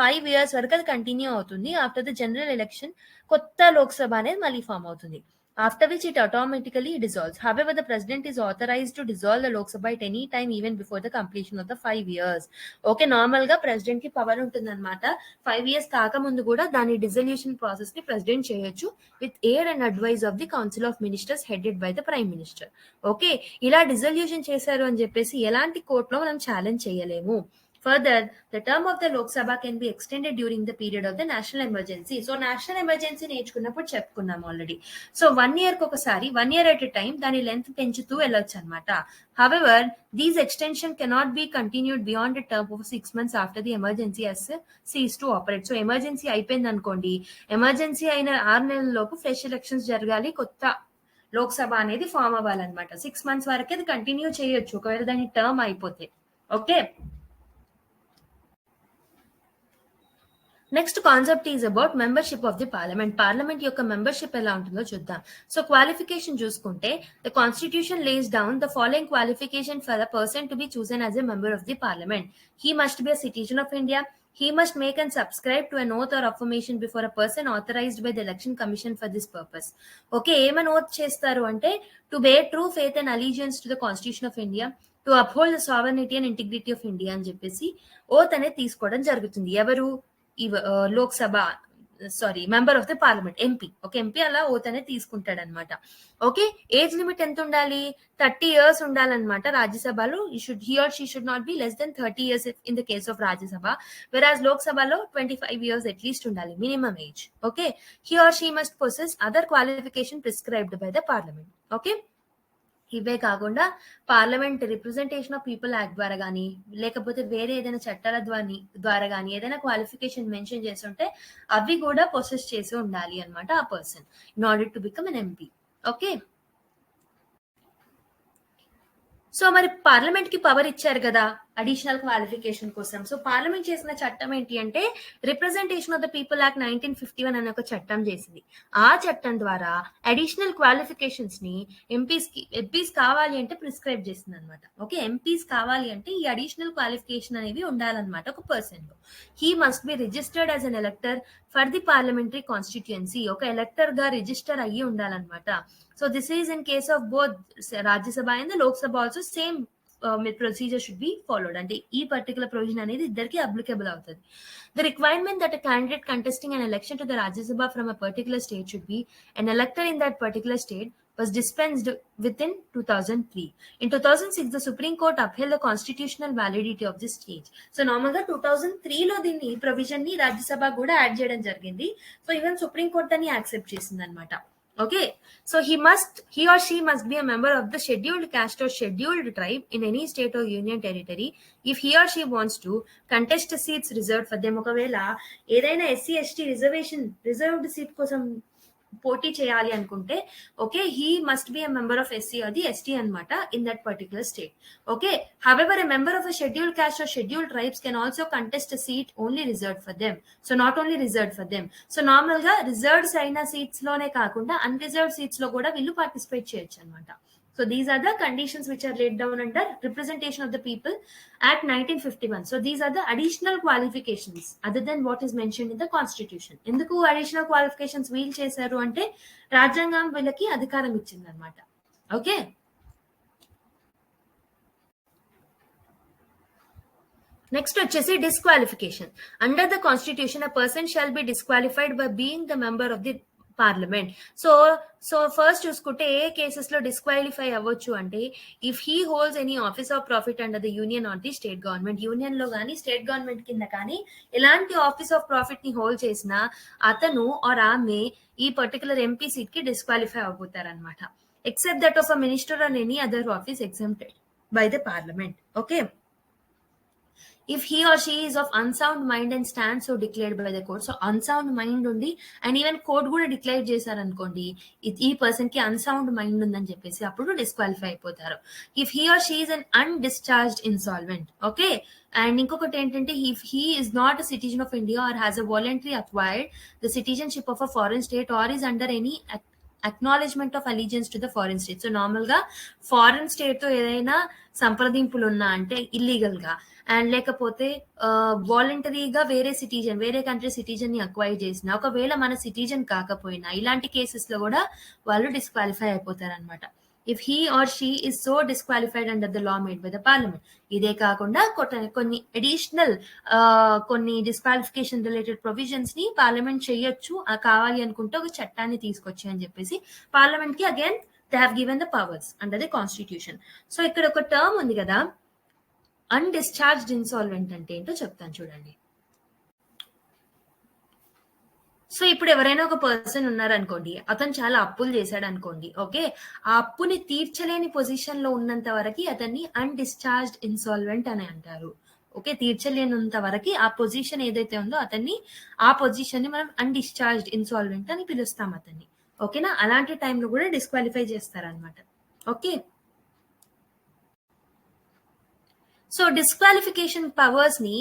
5 years వరకు అది కంటిన్యూ అవుతుంది. ఆఫ్టర్ ద జనరల్ ఎలక్షన్ కొత్త లోక్సభ అనేది మళ్ళీ ఫామ్ అవుతుంది. After which it automatically dissolves. However, the president is authorized to dissolve the Lok Sabha at any time even before the completion of the 5 years. Okay, normal గా president కి power ఉంటుందన్నమాట. 5 years కాకముందు కూడా దాని dissolution process ని president చేయొచ్చు with aid and advice of the council of ministers headed by the prime minister. Okay, ఇలా dissolution చేశారు అని చెప్పేసి ఎలాంటి కోర్టులో మనం ఛాలెంజ్ చేయలేము. Further, the term of the Lok Sabha can be extended during the period of the national emergency. So, national emergency నేర్చుకున్నప్పుడు చెప్పుకున్నాం ఆల్రెడీ. సో 1 year కి ఒకసారి 1 year at a time దాని లెంత్ పెంచుతూ వెళ్ళొచ్చు అనమాట. However, these extension cannot be continued beyond a term of 6 months after the emergency has ceased to operate. So emergency అయిపోయింది అనుకోండి, ఎమర్జెన్సీ అయిన 6 నెలల్లోపు ఫ్రెష్ ఎలక్షన్స్ జరగాలి, కొత్త లోక్సభ అనేది ఫామ్ అవ్వాలన్నమాట. 6 months వరకు అది కంటిన్యూ చేయొచ్చు ఒకవేళ దాని టర్మ్ అయిపోతే. Okay, next concept is about membership of the parliament. Parliament యొక్క మెంబర్షిప్ ఎలా ఉంటుందో చూద్దాం. సో క్వాలిఫికేషన్ చూసుకుంటే the constitution lays down the following qualification for the person to be chosen as a member of the parliament. He must be a citizen of India. He must make and subscribe to an oath or affirmation before a person authorized by the Election Commission for this purpose. Okay, ఏమని oath చేస్తారు అంటే to bear true faith and allegiance to the Constitution of India, to uphold the sovereignty and integrity of India అని చెప్పేసి oath అనేది తీసుకోవడం జరుగుతుంది. ఎవరు, Lok Sabha member of the parliament, MP. Okay, MP అలా ఓత్ అనేది తీసుకుంటాడు అనమాట. ఓకే, ఏజ్ లిమిట్ ఎంత ఉండాలి, 30 years ఉండాలన్నమాట. రాజ్యసభలో he or she should not be less than 30 years in the case of Rajya Sabha, whereas లోక్సభలో 25 years at least ఉండాలి minimum age. Okay, he or she must possess other qualification prescribed by the parliament. Okay, ఇవే కాకుండా parliament representation of people act ద్వారా కానీ లేకపోతే వేరే ఏదైనా చట్టాల ద్వారా కానీ ఏదైనా క్వాలిఫికేషన్ మెన్షన్ చేసి ఉంటే అవి కూడా ప్రొసెస్ చేసి ఉండాలి అనమాట ఆ person in order to become an MP. Okay, so మరి పార్లమెంట్ కి పవర్ ఇచ్చారు కదా అడిషనల్ క్వాలిఫికేషన్ కోసం. సో పార్లమెంట్ చేసిన చట్టం ఏంటి అంటే representation of the people act 1951 అనే ఒక చట్టం చేసింది. ఆ చట్టం ద్వారా అడిషనల్ క్వాలిఫికేషన్స్ ని ఎంపీస్ కావాలి అంటే ప్రిస్క్రైబ్ చేసింది అనమాట. ఓకే, ఎంపీస్ కావాలి అంటే ఈ అడిషనల్ క్వాలిఫికేషన్ అనేవి ఉండాలన్నమాట ఒక పర్సన్ లో. He must be registered as an ఎలక్టర్ for the parliamentary constituency. ఒక ఎలక్టర్ గా రిజిస్టర్ అయ్యి ఉండాలన్నమాట. So this is in case of both Rajya Sabha and Lok Sabha also same procedure should be followed. అంటే ఈ పర్టికులర్ ప్రొవిజన్ అనేది ఇద్దరికి అప్లికబుల్ అవుతుంది. The requirement that a candidate contesting an election to the Rajya Sabha from a particular state should be an elector in that particular state was dispensed within 2003. In 2006, the Supreme Court upheld the constitutional validity of this change. So normal గా 2003 లో దీన్ని provision ని రాజ్యసభ కూడా add చేయడం జరిగింది. So even supreme court దాన్ని accept చేసింది అనమాట. Okay, so he or she must be a member of the scheduled caste or scheduled tribe in any state or union territory if he or she wants to contest seats reserved for them. ఒకవేళ ఏదైనా SC ST reservation reserved seat కోసం పోటీ చేయాలి అనుకుంటే okay he must B a member of SC అది ST అనమాట in that particular state. Okay however a member of a scheduled caste or scheduled tribes can also contest a seat only reserved for them. So not only reserved for them. So normal గా రిజర్వ్డ్స్ అయిన seats లోనే కాకుండా unreserved seats లో కూడా వీళ్ళు participate చేయొచ్చు అనమాట. So these are the conditions which are laid down under Representation of the People Act 1951. So these are the additional qualifications other than what is mentioned in the Constitution. ఎందుకు additional qualifications వీల్ చేశారు అంటే రాజ్యాంగం వీళ్ళకి అధికారం ఇచ్చింది అనమాట. Okay next వచ్చేసి disqualification. Under the constitution a person shall be disqualified by being the member of the parliament. So first చూసుకుంటే ఏ కేసెస్ లో డిస్క్వాలిఫై అవ్వచ్చు అంటే if he holds any office of profit under the union or the state government. Union లో కానీ state government కింద కానీ ఎలాంటి ఆఫీస్ ఆఫ్ ప్రాఫిట్ ని హోల్డ్ చేసినా అతను ఆర్ ఆమె ఈ పర్టికులర్ ఎంపీ సీట్ కి డిస్క్వాలిఫై అవుతారనమాట. Except that of a minister or any other office exempted by the parliament. Okay if he or she is of unsound mind and stands so declared by the court. So unsound mind undi and even court kuda declare chesaru anukondi ee person ki unsound mind undani cheppesi appudu disqualify ayipotaru. If he or she is an undischarged insolvent. Okay and inkokati entante if he is not a citizen of India or has a voluntarily acquired the citizenship of a foreign state or is under any acknowledgement of allegiance to the foreign state. So normal ga foreign state తో ఏదైనా సంప్రదింపులు ఉన్నా అంటే illegal గా and లేకపోతే వాలంటరీగా వేరే country citizen ని అక్వైర్ చేసిన ఒకవేళ మన సిటిజన్ కాకపోయినా ఇలాంటి కేసెస్ లో కూడా వాళ్ళు డిస్క్వాలిఫై అయిపోతారు అనమాట. If he or she is so disqualified under the law made by the parliament. ఇదే కాకుండా కొన్ని అడిషనల్ కొన్ని డిస్క్వాలిఫికేషన్ రిలేటెడ్ ప్రొవిజన్స్ ని పార్లమెంట్ చేయొచ్చు కావాలి అనుకుంటే ఒక చట్టాన్ని తీసుకొచ్చి అని చెప్పేసి పార్లమెంట్ కి again they have given the powers under the constitution. So ఇక్కడ ఒక టర్మ్ ఉంది కదా అన్డిశ్చార్జ్డ్ ఇన్సాల్వెంట్ అంటే ఏంటో చెప్తాను చూడండి. సో ఇప్పుడు ఎవరైనా ఒక పర్సన్ ఉన్నారనుకోండి అతను చాలా అప్పులు చేశాడు అనుకోండి. ఓకే ఆ అప్పుని తీర్చలేని పొజిషన్ లో ఉన్నంత వరకు అతన్ని అన్డిశ్చార్జ్డ్ ఇన్సాల్వెంట్ అని అంటారు. ఓకే తీర్చలేనంత వరకు ఆ పొజిషన్ ఏదైతే ఉందో అతన్ని ఆ పొజిషన్ ని మనం అన్డిశ్చార్జ్డ్ ఇన్సాల్వెంట్ అని పిలుస్తాం అతన్ని. ఓకేనా అలాంటి టైంలో కూడా డిస్క్వాలిఫై చేస్తారనమాట. ఓకే సో డిస్క్వాలిఫికేషన్ పవర్స్ ని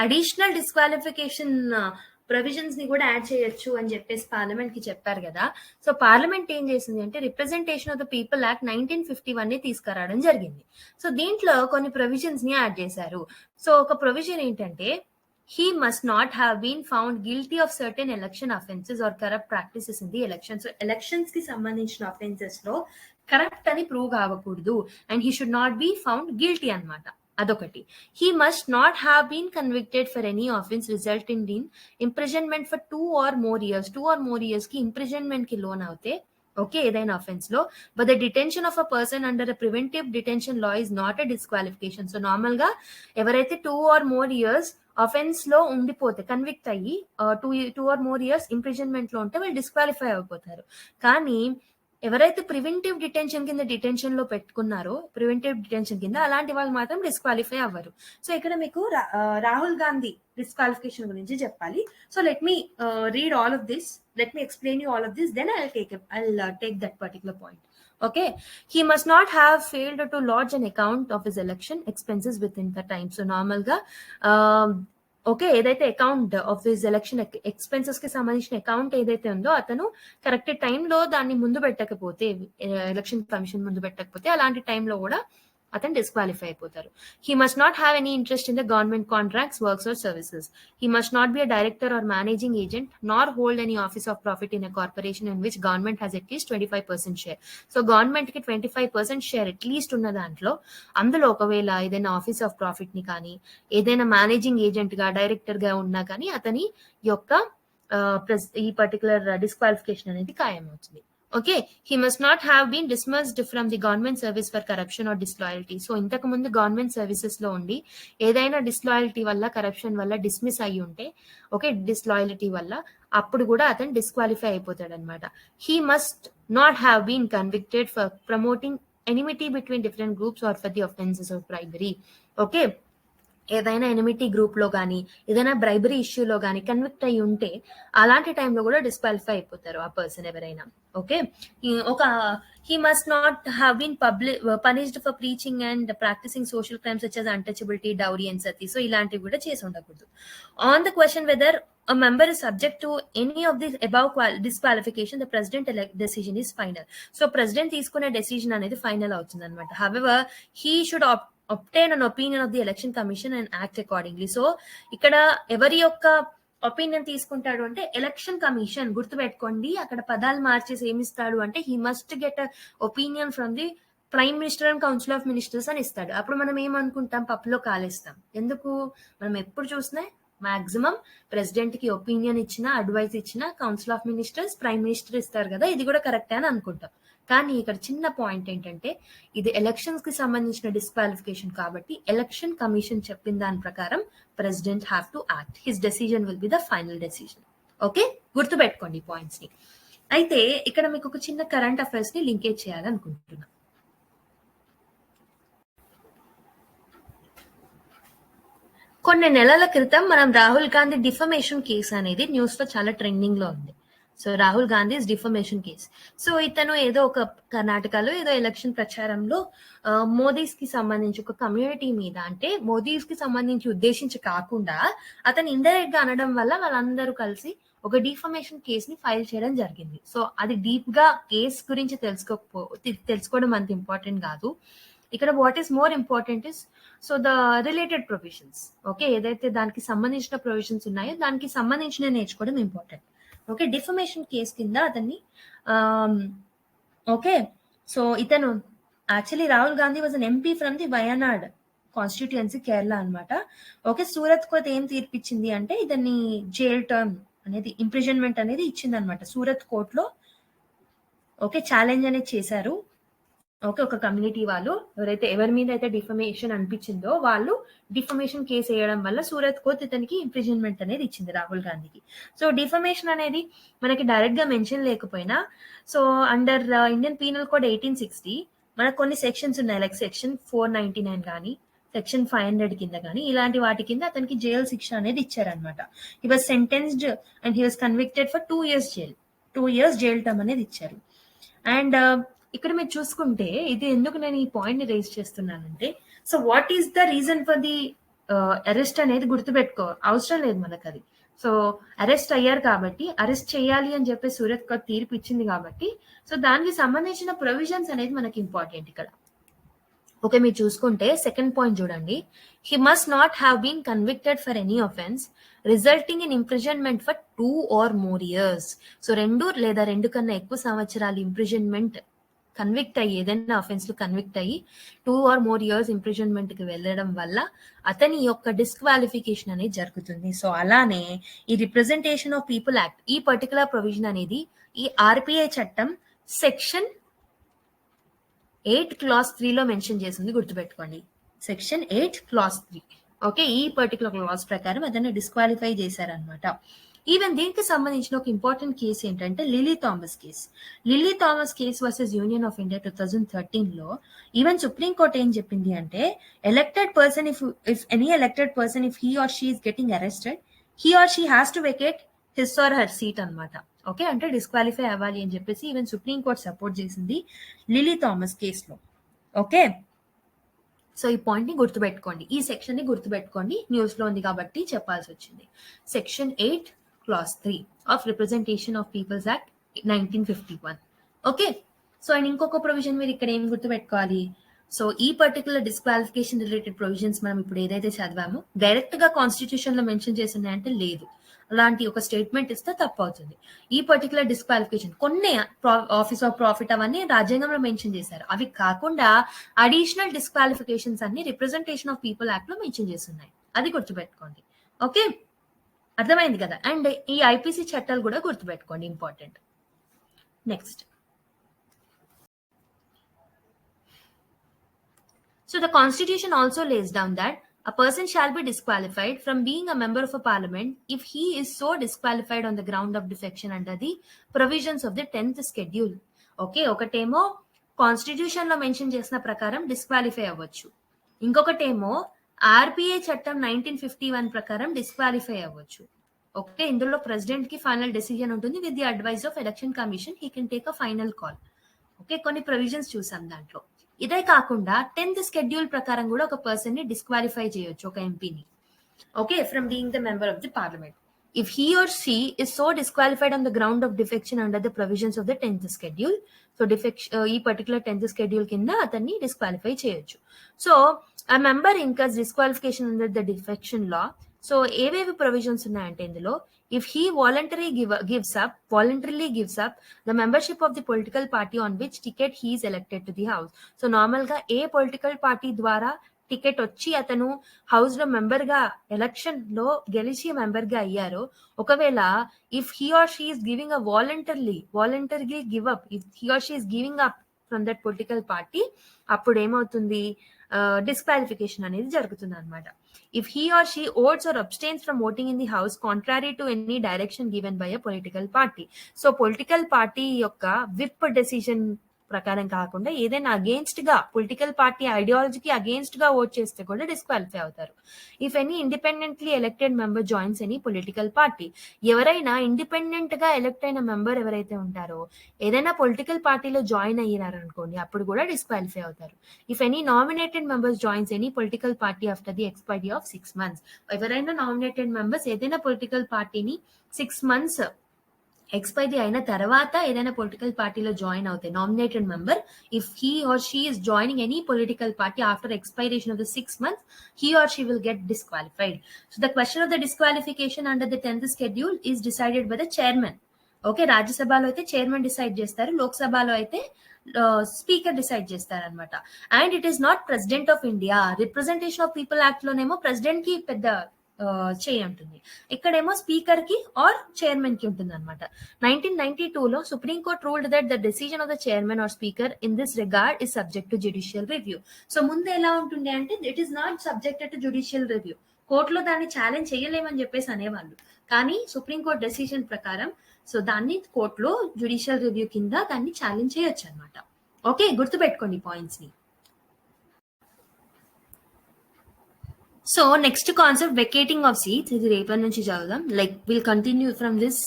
అడిషనల్ డిస్క్వాలిఫికేషన్ ప్రొవిజన్స్ ని కూడా యాడ్ చేయొచ్చు అని చెప్పేసి పార్లమెంట్ కి చెప్పారు కదా. సో పార్లమెంట్ ఏం చేసింది అంటే representation of the people act 1951 ని తీసుకురావడం జరిగింది. సో దీంట్లో కొన్ని ప్రొవిజన్స్ ని యాడ్ చేశారు. సో ఒక ప్రొవిజన్ ఏంటంటే he must not have been found guilty of certain election offences or corrupt practices in the election. So elections కి సంబంధించిన offences లో కరప్ట్ అని ప్రూవ్ కావకూడదు and he should not be found guilty అన్నమాట. అదొకటి. he must not have been convicted for any offense resulting in imprisonment for 2 or more years. 2 or more years కి imprisonment కి loan అవుతే okay ఏదైనా offence లో but the detention of a person under a preventive detention law is not a disqualification. So normal గా ఎవరైతే 2 or more years offence లో ఉండిపోతే convict అయ్యి 2 or more years ఇంప్రిజన్మెంట్ లో ఉంటే వాళ్ళు డిస్క్వాలిఫై అయిపోతారు. కానీ ఎవరైతే ప్రివెంటివ్ డిటెన్షన్ కింద డిటెన్షన్ లో పెట్టుకున్నారో ప్రివెంటివ్ డిటెన్షన్ కింద అలాంటి వాళ్ళు మాత్రం డిస్క్వాలిఫై అవ్వరు. సో ఇక్కడ మీకు రాహుల్ గాంధీ డిస్క్వాలిఫికేషన్ గురించి చెప్పాలి. So let me read all of this, let me explain you all of this, then I'll take that particular point. Okay, he must not have failed to lodge an account of his election expenses within the time. So normal ga okay ఏదైతే account of this election expenses కి సంబంధించిన account ఏదైతే ఉందో అతను correct టైంలో దాన్ని ముందు పెట్టకపోతే ఎలక్షన్ కమిషన్ ముందు పెట్టకపోతే అలాంటి టైంలో కూడా అతను డిస్క్వాలిఫై అయిపోతారు. he must not have any interest in the government contracts, works or services. he must not be a director or managing agent nor hold any office of profit in a corporation in which government has at least 25% share. So government కి 25% share at least ఉన్న దాంట్లో అందులో ఒకవేళ ఏదైనా office of profit ని కానీ ఏదైనా managing agent గా డైరెక్టర్ గా ఉన్నా కానీ అతని యొక్క ఈ పర్టికులర్ డిస్క్వాలిఫికేషన్ అనేది ఖాయమవుతుంది. Okay he must not have been dismissed from the government service for corruption or disloyalty. So ఇంతకు ముందు గవర్నమెంట్ సర్వీసెస్ లో ఉండి ఏదైనా డిస్లాయల్టీ వల్ల కరప్షన్ వల్ల డిస్మిస్ అయ్యి ఉంటే ఓకే డిస్లాయల్టీ వల్ల అప్పుడు కూడా అతను డిస్క్వాలిఫై అయిపోతాడు అనమాట. he must not have been convicted for promoting enmity between different groups or for the offenses of bribery. Okay ఏదైనా ఎనిమిటీ గ్రూప్ లో కానీ ఏదైనా బ్రైబరీ ఇష్యూలో కానీ కన్విక్ట్ అయి ఉంటే అలాంటి టైంలో కూడా డిస్క్వాలిఫై అయిపోతారు ఆ పర్సన్ ఎవరైనా. ఓకే, ఒక he must not have been punished for preaching and practising social crimes such as untouchability, dowry and sati. So ఇలాంటివి కూడా చేసి ఉండకూడదు. On the question whether a member is subject to any of the above disqualification, the president decision is final. So president తీసుకునే decision అనేది final అవుతుంది అనమాట. However, he should obtain an opinion of the election commission and act accordingly. So ఇక్కడ ఎవరి యొక్క opinion తీసుకుంటాడు అంటే election commission. గుర్తుపెట్టుకోండి, అక్కడ పదాలు మార్చేసి ఏమిస్తాడు అంటే he must get a opinion from the prime minister and council of ministers అని ఇస్తాడు. అప్పుడు మనం ఏమనుకుంటాం, పప్పులో కాలేస్తాం. ఎందుకు, మనం ఎప్పుడు చూసినా మాక్సిమం ప్రెసిడెంట్ కి ఒపీనియన్ ఇచ్చిన, అడ్వైస్ ఇచ్చిన council of ministers, prime minister ఇస్తారు కదా, ఇది కూడా కరెక్టే అని అనుకుంటాం. కానీ ఇక్కడ చిన్న పాయింట్ ఏంటంటే ఇది ఎలక్షన్స్ కి సంబంధించిన డిస్క్వాలిఫికేషన్ కాబట్టి ఎలక్షన్ కమిషన్ చెప్పిన దాని ప్రకారం president have to act. His decision will be the final decision. Okay, గుర్తుపెట్టుకోండి పాయింట్స్ ని. అయితే ఇక్కడ మీకు ఒక చిన్న కరెంట్ అఫైర్స్ ని లింకేజ్ చేయాలనుకుంటున్నా. కొన్ని నెలల క్రితం మనం రాహుల్ గాంధీ డిఫమేషన్ కేసు అనేది న్యూస్ లో చాలా ట్రెండింగ్ లో ఉంది. So Rahul Gandhi defamation case. So ఇతను ఏదో ఒక కర్ణాటకలో ఏదో ఎలక్షన్ ప్రచారంలో మోదీస్ కి సంబంధించి ఒక కమ్యూనిటీ మీద, అంటే మోదీస్ కి సంబంధించి ఉద్దేశించి కాకుండా అతను ఇండైరెక్ట్ గా అనడం వల్ల వాళ్ళందరూ కలిసి ఒక డిఫమేషన్ కేసుని ఫైల్ చేయడం జరిగింది. సో అది డీప్ గా కేసు గురించి తెలుసుకోవడం అంత ఇంపార్టెంట్ కాదు. ఇక్కడ what is more important is so the related provisions. Okay, ఏదైతే దానికి సంబంధించిన ప్రొవిజన్స్ ఉన్నాయో దానికి సంబంధించిన నేర్చుకోవడం ఇంపార్టెంట్. ఓకే, డిఫమేషన్ కేసు కింద అతన్ని ఓకే, సో ఇతను actually Rahul Gandhi was an MP from the Wayanad constituency, Kerala అనమాట. ఓకే, సూరత్ కోర్ట్ ఏం తీర్పిచ్చింది అంటే ఇతన్ని జైల్ టర్మ్ అనేది, ఇంప్రిజన్మెంట్ అనేది ఇచ్చింది అనమాట సూరత్ కోర్టులో. ఓకే, ఛాలెంజ్ అనేది చేశారు. ఓకే, ఒక కమ్యూనిటీ వాళ్ళు ఎవరి మీద అయితే డిఫమేషన్ అనిపించిందో వాళ్ళు డిఫమేషన్ కేసు వేయడం వల్ల సూరత్ కోర్ట్ ఇతనికి ఇంప్రిజన్మెంట్ అనేది ఇచ్చింది రాహుల్ గాంధీకి. సో డిఫమేషన్ అనేది మనకి డైరెక్ట్ గా మెన్షన్ లేకపోయినా, so under Indian penal code 1860 మనకు కొన్ని సెక్షన్స్ ఉన్నాయి, లైక్ సెక్షన్ 499 కానీ సెక్షన్ 500 కింద కానీ ఇలాంటి వాటి కింద అతనికి జైలు శిక్ష అనేది ఇచ్చారనమాట. He was sentenced and he was convicted for 2 years jail, 2 years jail term అనేది ఇచ్చారు. అండ్ ఇక్కడ మీరు చూసుకుంటే ఇది ఎందుకు నేను ఈ పాయింట్ ని రేజ్ చేస్తున్నానంటే, so what is the reason for the arrest అనేది గుర్తుపెట్టుకో అవసరం లేదు మనకు అది. సో అరెస్ట్ అయ్యారు కాబట్టి అరెస్ట్ చేయాలి అని చెప్పి సూరత్ కోర్ట్ తీర్పు ఇచ్చింది కాబట్టి సో దానికి సంబంధించిన ప్రొవిజన్స్ అనేది మనకి ఇంపార్టెంట్ ఇక్కడ. ఓకే, మీరు చూసుకుంటే సెకండ్ పాయింట్ చూడండి, he must not have been convicted for any offence resulting in imprisonment for 2 or more years. So 2 లేదా 2 కన్నా ఎక్కువ సంవత్సరాలు ఇంప్రిజన్మెంట్ కన్విక్ట్ అయ్యి, ఏదైనా అఫెన్స్ లో కన్విక్ట్ అయ్యి 2 or more years ఇంప్రిజన్మెంట్ కి వెళ్ళడం వల్ల అతని యొక్క డిస్క్వాలిఫికేషన్ అనేది జరుగుతుంది. సో అలానే ఈ రిప్రజెంటేషన్ ఆఫ్ పీపుల్ యాక్ట్, ఈ పర్టికులర్ ప్రొవిజన్ అనేది ఈ ఆర్పిఐ చట్టం సెక్షన్ 8 clause 3 లో మెన్షన్ చేసింది, గుర్తుపెట్టుకోండి. Section 8 clause 3. ఓకే, ఈ పర్టికులర్ క్లాస్ ప్రకారం అతన్ని డిస్క్వాలిఫై చేశారనమాట. ఈవెన్ దీనికి సంబంధించిన ఒక ఇంపార్టెంట్ కేసు ఏంటంటే lily Thomas case. Lily Thomas case versus union of India 2013 లో ఈవెన్ సుప్రీం కోర్ట్ ఏం చెప్పింది అంటే elected person if any elected person if he or she is getting arrested he or she has to vacate his or her seat అనమాట. Okay, అంటే disqualify అవ్వాలి అని చెప్పేసి even supreme court support చేసింది lily Thomas కేసులో. Okay, so ఈ point ని గుర్తుపెట్టుకోండి, ఈ సెక్షన్ ని గుర్తుపెట్టుకోండి, న్యూస్ లో ఉంది కాబట్టి చెప్పాల్సి వచ్చింది. Section 8 clause 3 of representation of people's act 1951. Okay, so and ఇంకొక ప్రొవిజన్ మీరు ఇక్కడ ఏం గుర్తుపెట్టుకోవాలి, సో ఈ పర్టికులర్ డిస్క్వాలిఫికేషన్ రిలేటెడ్ ప్రొవిజన్స్ మనం ఇప్పుడు ఏదైతే చదివామో డైరెక్ట్ గా కాన్స్టిట్యూషన్ లో మెన్షన్ చేసి ఉన్నాయంటే లేదు, అలాంటి ఒక స్టేట్మెంట్ ఇస్తే తప్పు అవుతుంది. ఈ పర్టికులర్ డిస్క్వాలిఫికేషన్ కొన్ని ఆఫీస్ ఆఫ్ ప్రాఫిట్ అవన్నీ రాజ్యాంగంలో మెన్షన్ చేశారు, అవి కాకుండా అడిషనల్ డిస్క్వాలిఫికేషన్స్ అన్ని రిప్రజెంటేషన్ ఆఫ్ పీపుల్ యాక్ట్ లో మెన్షన్ చేస్తున్నాయి, అది గుర్తుపెట్టుకోండి. ఓకే, అర్థమైంది కదా. అండ్ ఈ ఐపీసీ చట్టాలు కూడా గుర్తుపెట్టుకోండి, important. Next, so the constitution also lays down that a person shall be disqualified from being a member of a parliament if he is so disqualified on the ground of defection under the provisions of the 10th schedule. Okay, ఒకటేమో constitution లో mention చేసిన ప్రకారం disqualify అవ్వచ్చు, ఇంకొకటేమో RPI చట్టం 1951 ప్రకారం disqualify అవ్వచ్చు. Okay, ఇందులో president కి ఫైనల్ డెసిజన్ ఉంటుంది. With the advice of election commission he can take a final call. Okay, కొన్ని ప్రొవిజన్స్ చూసాం దాంట్లో. ఇదే కాకుండా 10th షెడ్యూల్ ప్రకారం కూడా ఒక పర్సన్ ని డిస్క్వాలిఫై చేయొచ్చు, ఒక ఎంపీని. Okay, from being the member of the parliament. If he or she is so disqualified on the ground of defection under the provisions of the 10th schedule, so defection ఈ particular 10th schedule కింద అతన్ని disqualify చేయొచ్చు. So a member incurs disqualification under the defection law. So ఏవేవి provisions ఉన్నాయంటే ఇందులో, if he voluntarily gives up the membership of the political party on which ticket he is elected to the house. So normal గా ఏ political party ద్వారా ticket వచ్చి అతను house లో member గా election లో గెలిచి మెంబర్ గా అయ్యారో, ఒకవేళ if he or she is giving a voluntarily give up, if he or she is giving up from that political party, అప్పుడు ఏమవుతుంది, డిస్క్వాలిఫికేషన్ అనేది జరుగుతుంది అనమాట. If he or she votes or abstains from voting in the house contrary to any direction given by a political party. So political party యొక్క whip decision ప్రకారం కాకుండా ఏదైనా against గా, పొలిటికల్ పార్టీ ఐడియాలజీకి అగేన్స్ట్ గా ఓట్ చేస్తే కూడా disqualify అవుతారు. If any independently elected member joins any political party, ఎవరైనా ఇండిపెండెంట్ గా ఎలక్ట్ అయిన మెంబర్ ఎవరైతే ఉంటారో ఏదైనా పొలిటికల్ పార్టీలో జాయిన్ అయ్యారు అనుకోండి, అప్పుడు కూడా డిస్క్వాలిఫై అవుతారు. If any nominated members joins any political party after the expiry of 6 months, ఎవరైనా నామినేటెడ్ మెంబర్స్ ఏదైనా పొలిటికల్ పార్టీని 6 months ఎక్స్పైరీ అయిన తర్వాత ఏదైనా పొలిటికల్ పార్టీలో జాయిన్ అవుతాయి nominated member, if he or she is joining any political party after expiration of the 6 months, he or she will get disqualified. So the question of the disqualification under the 10th schedule is decided by the chairman. Okay, రాజ్యసభలో అయితే chairman decide చేస్తారు, లోక్సభలో అయితే speaker decide చేస్తారనమాట. And it is not president of India. Representation of people act లోనేమో president కి పెద్ద చేయి ఉంటుంది, ఇక్కడేమో స్పీకర్ కి ఆర్ చైర్మన్ కి ఉంటుంది అనమాట. 1992లో supreme court ruled that the decision of the chairman or speaker in this regard is subject to judicial review. So ముందు ఎలా ఉంటుంది అంటే it is not subjected to judicial review, కోర్టులో దాన్ని ఛాలెంజ్ చేయలేమని చెప్పేసి అనేవాళ్ళు. కానీ సుప్రీం కోర్ట్ డెసిజన్ ప్రకారం సో దాన్ని కోర్టులో జ్యుడిషియల్ రివ్యూ కింద దాన్ని ఛాలెంజ్ చేయొచ్చు అనమాట. ఓకే, గుర్తుపెట్టుకోండి పాయింట్స్ ని. So next concept vacating of seats, ఇది రేపటి నుంచి చదువుదాం. Like will continue from this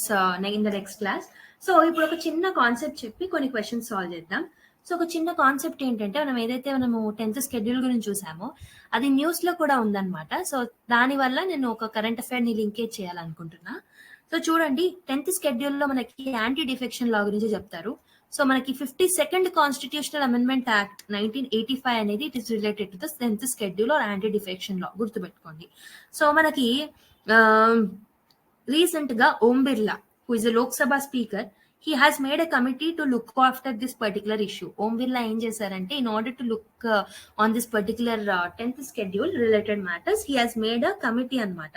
in the next class. So ఇప్పుడు ఒక చిన్న కాన్సెప్ట్ చెప్పి కొన్ని క్వశ్చన్స్ సాల్వ్ చేద్దాం. సో ఒక చిన్న కాన్సెప్ట్ ఏంటంటే, మనము 10th షెడ్యూల్ గురించి చూసామో అది న్యూస్ లో కూడా ఉందన్నమాట. సో దానివల్ల నేను ఒక కరెంట్ అఫైర్ ని లింకేజ్ చేయాలనుకుంటున్నా. సో చూడండి, 10th షెడ్యూల్ లో మనకి యాంటీ డిఫెక్షన్ లా గురించి చెప్తారు. సో మనకి 52nd కాన్స్టిట్యూషనల్ అమెండ్మెంట్ యాక్ట్ 1985 అనేది it is related to the 10th schedule are anti defection law, గుర్తుపెట్టుకోండి. సో మనకి రీసెంట్ గా Om Birla, who is Lok Sabha speaker, he has made a committee to look after this particular issue. Om Birla ఏం చేశారంటే, in order to look on this particular 10th schedule related matters, he has made a committee అన్నమాట.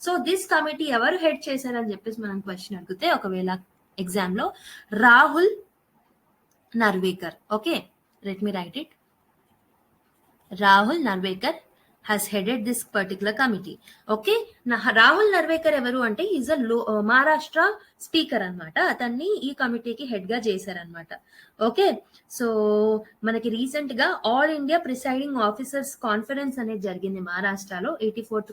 So this committee ఎవరు head చేశారని చెప్పేసి మనం question అడిగితే, ఒకవేళ exam లో Rahul Narvekar. Okay, let me write it. Rahul Narvekar has headed this particular committee. Okay, Rahul Narwekar ఎవరు అంటే ఈజ్ మహారాష్ట్ర స్పీకర్ అనమాట. అతన్ని ఈ కమిటీకి హెడ్ గా చేశారనమాట. ఓకే, సో మనకి రీసెంట్ గా all India presiding officers conference అనేది జరిగింది మహారాష్ట్రలో, 84th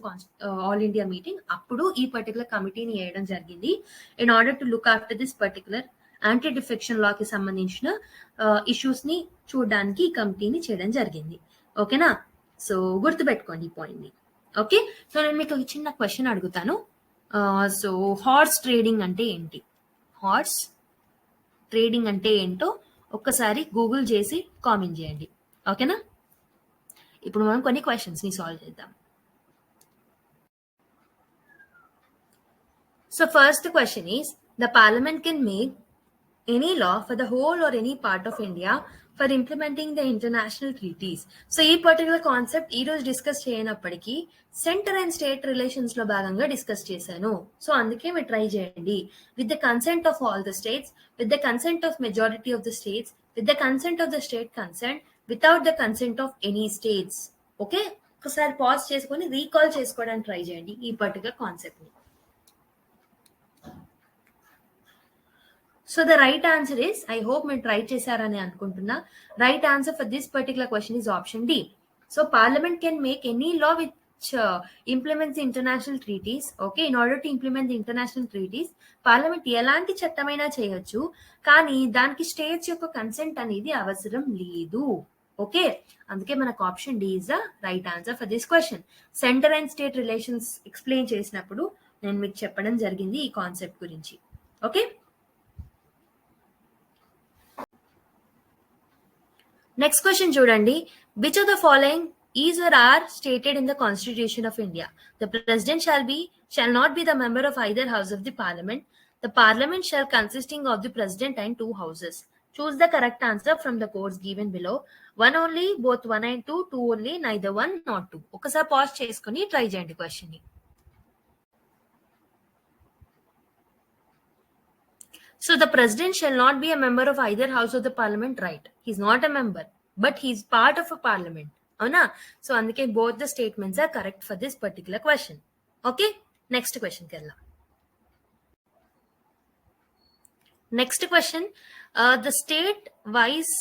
ఆల్ ఇండియా మీటింగ్. అప్పుడు ఈ పర్టికులర్ కమిటీని వేయడం జరిగింది in order to look after this particular anti defection law కి సంబంధించిన ఇష్యూస్ ని చూడడానికి ఈ కమిటీని చేయడం జరిగింది. ఓకేనా, సో గుర్తుపెట్టుకోండి ఈ పాయింట్ ని. ఓకే, సో నేను మీకు ఒక చిన్న క్వశ్చన్ అడుగుతాను. సో హార్స్ ట్రేడింగ్ అంటే ఏంటి, హార్స్ ట్రేడింగ్ అంటే ఏంటో ఒక్కసారి గూగుల్ చేసి కామెంట్ చేయండి. ఓకేనా, ఇప్పుడు మనం కొన్ని క్వశ్చన్స్ ని సాల్వ్ చేద్దాం. So first question is, the parliament can make any law for the whole or any part of India for implementing the international treaties. So ఈ పర్టికులర్ కాన్సెప్ట్ ఈ రోజు డిస్కస్ చేయనప్పటికీ సెంటర్ అండ్ స్టేట్ రిలేషన్స్ లో భాగంగా discuss చేశాను. So అందుకే మీరు try చేయండి. With the consent of all the states, with the consent of majority of the states, with the consent of the state consent, without the consent of any states. Okay, ఒకసారి pause చేసుకొని recall చేసుకోవడానికి try చేయండి ఈ particular concept ని. So the right answer is, I hope మీరు try చేశారని అనుకుంటున్నా. Right answer for this particular question is option D. So parliament can make any law with implements the international treaties. Okay, in order to implement the international treaties, parliament ఎలాంటి చట్టమైనా చేయొచ్చు, కానీ దానికి states యొక్క consent అనేది అవసరం లేదు. Okay, అందుకే మనకు option D is the right answer for this question. Centre and state relations explain చేసినప్పుడు నేను మీకు చెప్పడం జరిగింది ఈ కాన్సెప్ట్ గురించి. ఓకే, నెక్స్ట్ క్వశ్చన్ చూడండి. Which of the following is or are stated in the Constitution of India? The President shall not be the member of either house of the Parliament. The Parliament shall consisting of the President and 2 houses. Choose the correct answer from the codes given below. 1 only, both 1 and 2, 2 only, neither 1 nor 2. ఒకసారి pause చేసుకొని try చేయండి question ని. So the President shall not be a member of either house of the Parliament, right? He's not a member, but he's part of a Parliament. అవునా? So అందుకే both the statements are correct for this particular question. Okay, next question కి వెళ్దాం. Next question, the state-wise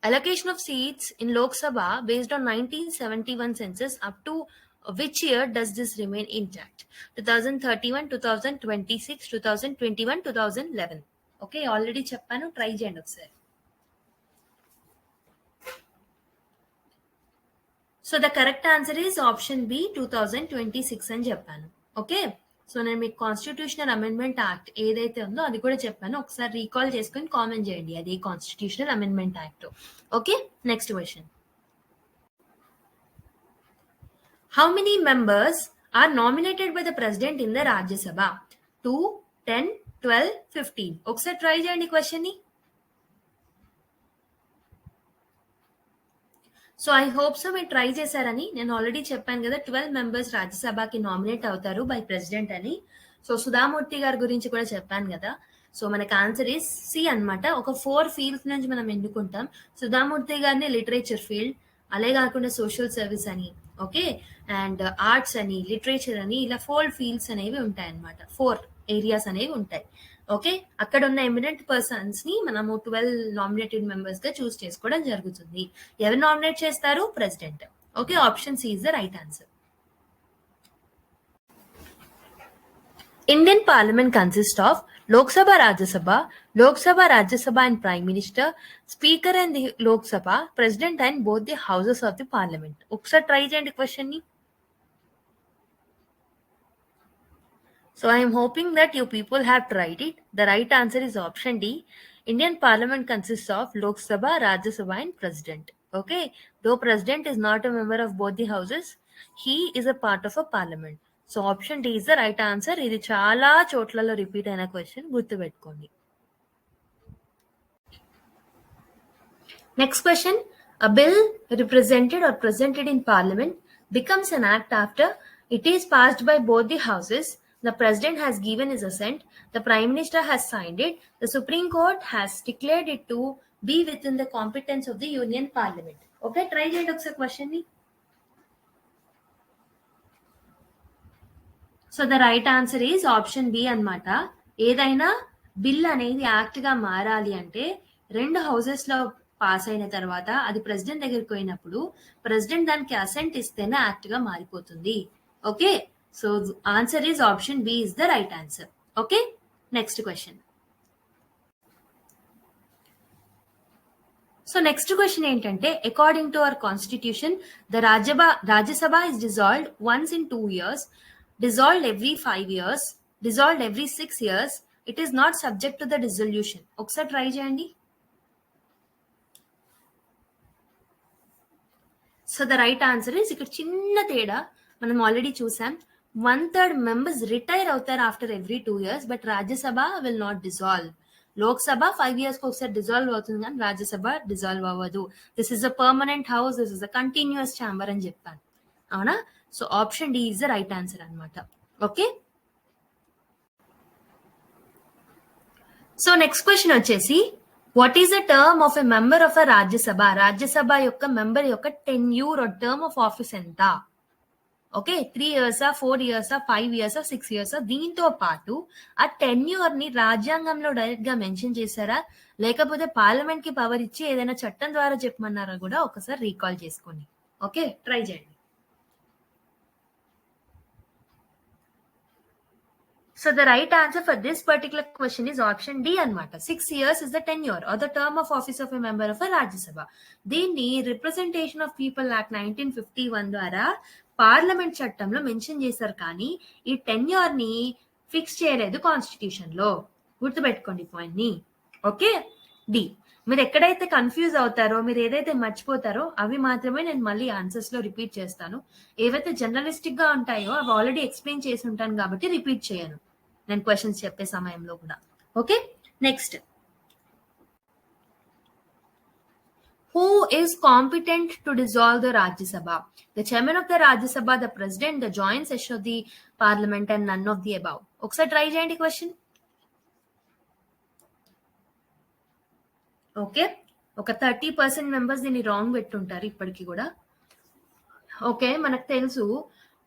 allocation of seats in Lok Sabha based on 1971 census up to which year does this remain intact? 2031, 2026, 2021, 2011. Okay, already చెప్పాను, try చేయండి ఒకసారి. So the correct answer is option B 2026 అని చెప్పాను. Okay, so నేను మీకు constitutional amendment act ఏదైతే ఉందో అది కూడా చెప్పాను, ఒకసారి రీకాల్ చేసుకొని కామెంట్ చేయండి అది constitutional amendment act. Okay, next question. How many members are nominated by the president in the Rajya Sabha? 2, 10, 12, 15. ఒకసారి ట్రై చేయండి క్వశ్చన్ ని. సో ఐ హోప్ సో మీరు ట్రై చేశారని. నేను ఆల్రెడీ చెప్పాను కదా 12 మెంబర్స్ రాజ్యసభకి నామినేట్ అవుతారు బై ప్రెసిడెంట్ అని. సో సుధామూర్తి గారి గురించి కూడా చెప్పాను కదా. సో మనకి ఆన్సర్ ఈస్ సి అనమాట. ఒక 4 ఫీల్డ్స్ నుంచి మనం ఎన్నుకుంటాం. సుధామూర్తి గారిని లిటరేచర్ ఫీల్డ్, అలాగే కాకుండా సోషల్ సర్వీస్ అని, ఓకే, అండ్ ఆర్ట్స్ అని, లిటరేచర్ అని, ఇలా 4 ఫీల్డ్స్ అనేవి ఉంటాయి అనమాట. 4 ఏరియాస్ అనేవి ఉంటాయి. ఓకే, అక్కడ ఉన్న ఎమినెంట్ పర్సన్స్ ని మనము 12 నామినేటెడ్ మెంబర్స్ గా చూస్ చేసుకోవడం జరుగుతుంది. ఎవరు నామినేట్ చేస్తారు? President. Okay, option C is the right answer. Indian Parliament consists of Lok Sabha, Rajya Sabha and Prime Minister, Speaker and the Lok Sabha, President and both the houses of the Parliament. ఒకసారి try చేయండి question ని. So I am hoping that you people have tried it. The right answer is option D. Indian Parliament consists of Lok Sabha, Rajya Sabha and President. Okay, though President is not a member of both the houses, he is a part of a Parliament. So option D is the right answer. ఇది చాలా చోట్లలో repeat అయిన question, గుర్తుపెట్టుకోండి. Next question, a bill represented or presented in Parliament becomes an act after it is passed by both the houses. The President has given his assent, the Prime Minister has signed it, the Supreme Court has declared it to be within the competence of the Union Parliament. Okay, try చేయండి ఒకసారి question ని. So the right answer is option B అనమాట. ఏదైనా bill అనేది act గా మారాలి అంటే 2 houses లో పాస్ అయిన తర్వాత అది ప్రెసిడెంట్ దగ్గరికి పోయినప్పుడు ప్రెసిడెంట్ దానికి అసెంట్ ఇస్తేనే యాక్ట్ గా మారిపోతుంది. Okay, so answer is option B is the right answer. Okay, next question. So next question ఏంటంటే, according to our constitution, the Rajya Sabha is dissolved once in 2 years, dissolved every 5 years, dissolved every 6 years. It is not subject to the dissolution. ఒకసారి try చేయండి. So the right answer is, ఇక్కడ చిన్న తేడా మనం already చూసాం. 1/3 members retire అవుతారు after every 2 years, but Rajya Sabha will not dissolve. Lok Sabha 5 years కి ఒకసారి డిజాల్వ్ అవుతుంది, కానీ రాజ్యసభ డిజాల్వ్ అవ్వదు. This is a permanent house, this is a continuous chamber అని చెప్పాను, అవునా? So option D is the right answer అనమాట. ఓకే, సో నెక్స్ట్ క్వశ్చన్ వచ్చేసి, what is the term of a member of a Rajya Sabha? Rajya Sabha యొక్క member యొక్క tenure term of office ఎంత? Okay, 3 years, 4 years, 5 years, 6 years. దీంతో పాటు ఆ టెన్యూర్ ని రాజ్యాంగంలో డైరెక్ట్ గా మెన్షన్ చేశారా, లేకపోతే పార్లమెంట్ కి పవర్ ఇచ్చి ఏదైనా చట్టం ద్వారా చెప్పమన్నారా కూడా ఒకసారి రీకాల్ చేసుకోండి. ఓకే, ట్రై చేయండి. So the right answer for this particular question is option D అన్నమాట. 6 years is the tenure or the term of office of a member of a Rajya Sabha. దీన్ని రిప్రజెంటేషన్ ఆఫ్ పీపుల్ యాక్ట్ 1951 ద్వారా parliament చట్టంలో mention చేశారు, కానీ ఈ tenure ని fix చేయలేదు constitution లో. గుర్తుపెట్టుకోండి పాయింట్ ని. Okay, D. మీరు ఎక్కడైతే కన్ఫ్యూజ్ అవుతారో, మీరు ఏదైతే మర్చిపోతారో అవి మాత్రమే నేను మళ్ళీ ఆన్సర్స్ లో రిపీట్ చేస్తాను. ఏవైతే జర్నలిస్టిక్ గా ఉంటాయో అవి ఆల్రెడీ ఎక్స్ప్లెయిన్ చేసి ఉంటాను కాబట్టి రిపీట్ చేయను నేను క్వశ్చన్స్ చెప్పే సమయంలో కూడా. Okay, next. Who is competent to dissolve the Rajya Sabha? The chairman of the Rajya Sabha, the president, the joint session of the parliament, and none of the above. ఒకసారి try చేయండి question. Okay, ఒక 30% members దీన్ని wrong పెట్టుంటారు ఇప్పటికి కూడా. Okay, మనకు తెలుసు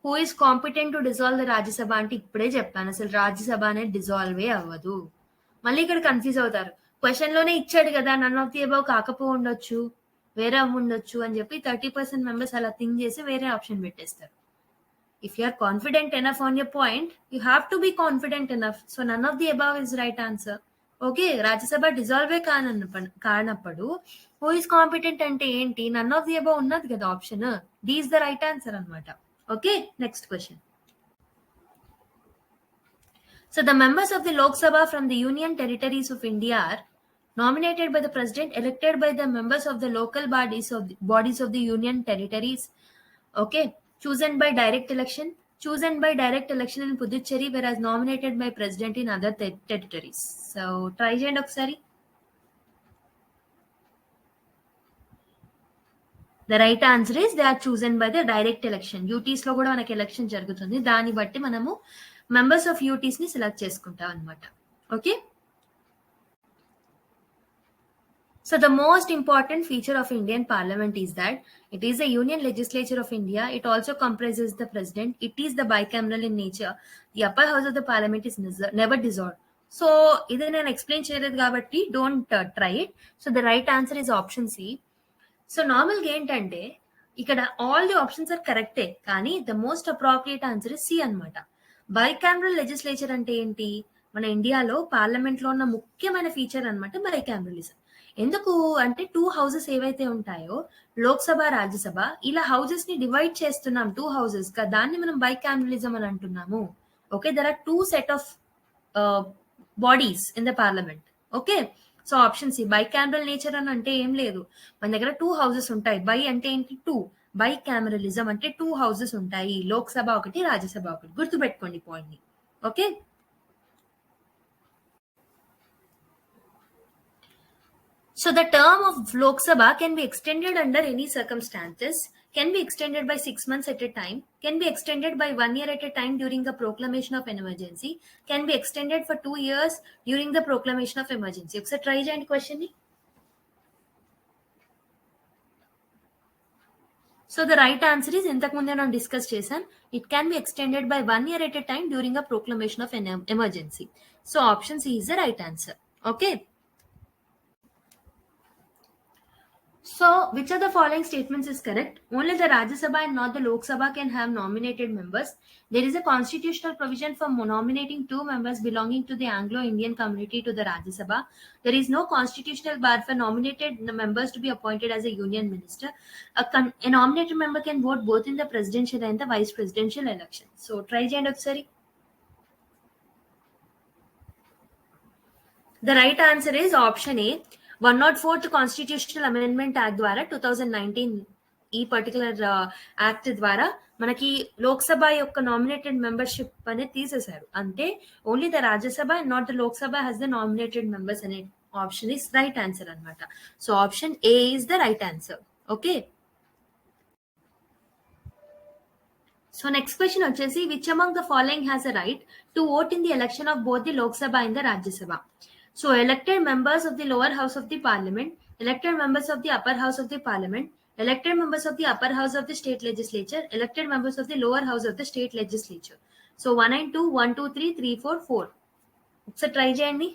who is competent to dissolve the Rajya Sabha అంటే ఇప్పుడే చెప్పాను, అసలు రాజ్యసభ అనేది డిజాల్వే అవ్వదు. మళ్ళీ ఇక్కడ కన్ఫ్యూజ్ అవుతారు, క్వశ్చన్ లోనే ఇచ్చాడు కదా, నన్ ఆఫ్ ది అబౌవ్ కాకపో ఉండొచ్చు, వేరే ఉండొచ్చు అని చెప్పి 30% మెంబర్స్ అలా థింక్ చేసి వేరే ఆప్షన్ పెట్టేస్తారు. If you are confident enough on your point, you have to be confident enough. So none of the above is right answer. Okay, Rajya Sabha డిజాల్వే కానప్పుడు హూ ఇస్ కాంపిటెంట్ అంటే ఏంటి, నన్ ఆఫ్ ది అబౌవ్ ఉన్నది కదా option, D is the right answer అనమాట. Okay, next question. So the members of the Lok Sabha from the Union Territories of India are nominated by the President, elected by the members of the local bodies of the Union Territories. Okay, chosen by direct election in Puducherry, whereas nominated by President in other territories. So try చేయండి ఒకసారి. The right answer is they are chosen by the direct election. UTs లో కూడా మనకి election జరుగుతుంది, దాన్ని బట్టి మనము members of UTs ని సెలెక్ట్ చేసుకుంటాం అనమాట. Okay, so the most important feature of Indian Parliament is that it is a union legislature of India. It also comprises the president. It is the bicameral in nature. The upper house of the parliament is never dissolved. So ఇది నేను explain చేయలేదు కాబట్టి don't try it. So the right answer is option C. So నార్మల్గా ఏంటంటే ఇక్కడ all the options are కరెక్టే, కానీ the most appropriate answer is C అనమాట. బైకామరల్ లెజిస్లేచర్ అంటే ఏంటి, మన ఇండియాలో పార్లమెంట్ లో ఉన్న ముఖ్యమైన ఫీచర్ అనమాట బైకామరలిజం. ఎందుకు అంటే 2 హౌసెస్ ఏవైతే ఉంటాయో, లోక్సభ, రాజ్యసభ, ఇలా హౌసెస్ ని డివైడ్ చేస్తున్నాం 2 హౌసెస్ గా, దాన్ని మనం బైకామరలిజం అని అంటున్నాము. Okay, there are 2 set of bodies in the parliament. Okay, so option C bicameral nature అని అంటే ఏం లేదు, మన దగ్గర 2 హౌసెస్ ఉంటాయి. బై అంటే ఏంటి, 2. బైకామరలిజం అంటే 2 హౌసెస్ ఉంటాయి, లోక్సభ ఒకటి, రాజ్యసభ ఒకటి. గుర్తుపెట్టుకోండి పాయింట్ ని. Okay, so the term of Lok Sabha can be extended under any circumstances, can be extended by 6 months at a time, can be extended by 1 year at a time during the proclamation of an emergency, can be extended for 2 years during the proclamation of emergency. ఒకసారి try చేయండి question ని. So the right answer is, ఇంతకు ముందే మనం discuss చేశాం, it can be extended by 1 year at a time during a proclamation of an emergency. So option C is the right answer. Okay, so which of the following statements is correct? Only the Rajya Sabha and not the Lok Sabha can have nominated members. There is a constitutional provision for nominating 2 members belonging to the Anglo-Indian community to the Rajya Sabha. There is no constitutional bar for nominated members to be appointed as a union minister. A nominated member can vote both in the presidential and the vice presidential election. So try చేయండి ఒకసారి. The right answer is option A. 104th constitutional amendment act ద్వారా 2019 ఈ particular act ద్వారా మనకి లోక్సభ యొక్క nominated membership అనేది తీసేశారు. అంటే only the Rajya Sabha and not the Lok Sabha has the nominated members అనే ఆప్షన్ ఇస్ రైట్ ఆన్సర్ అనమాట. So option A is the right answer. Okay, so next question వచ్చేసి, which among the following has a right to vote in the election of both the Lok Sabha and the Rajya Sabha? So elected members of the lower house of the parliament, elected members of the upper house of the parliament, elected members of the upper house of the state legislature, elected members of the lower house of the state legislature. So 1 and 2, 1, 2, 3, 3, 4, 4. ఒకసారి try చేయండి.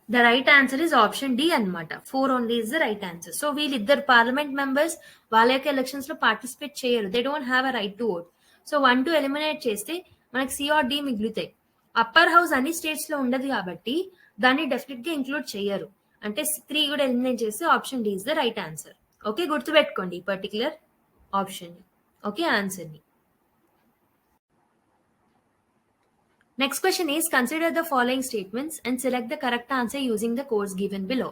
The right answer is option D అనమాట. 4 only is the right answer. So వీళ్ళిద్దరు parliament members వాళ్ళ యొక్క elections లో participate చేయరు. They don't have a right to vote. So 1, 2 eliminate చేస్తే మనకి సి ఆర్ డి మిగులుతాయి. అప్పర్ హౌస్ అన్ని స్టేట్స్ లో ఉండదు కాబట్టి దాన్ని డెఫినెట్ గా ఇంక్లూడ్ చేయరు. అంటే 3 కూడా ఎలిమినేట్ చేస్తే option D is the right answer. Okay, గుర్తుపెట్టుకోండి ఈ పర్టికులర్ ఆప్షన్ ని. ఓకే, ఆన్సర్ ని. Next question is, consider the following statements and select the correct answer using the course given below.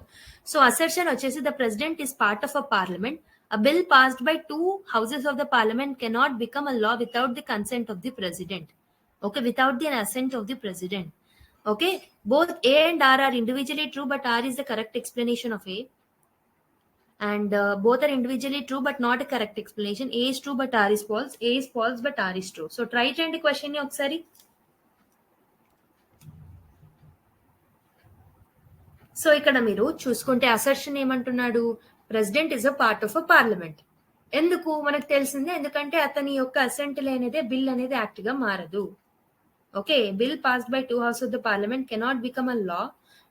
So assertion vachesi, the president is part of a parliament. A bill passed by 2 houses of the parliament cannot become a law without the consent of the president. Okay, without the assent of the president. Okay, both A and R are individually true, but R is the correct explanation of A. And both are individually true but not a correct explanation. A is true but R is false. A is false but R is true. So try cheyandi question ni okkasari. So ఇక్కడ మీరు చూసుకుంటే assertion ఏమంటున్నాడు, president is a part of a parliament. ఎందుకు మనకు తెలిసిందే, ఎందుకంటే అతని యొక్క అసెంట్ లేనిదే బిల్ అనేది యాక్ట్ గా మారదు. Okay, bill passed by 2 house of the parliament cannot become a law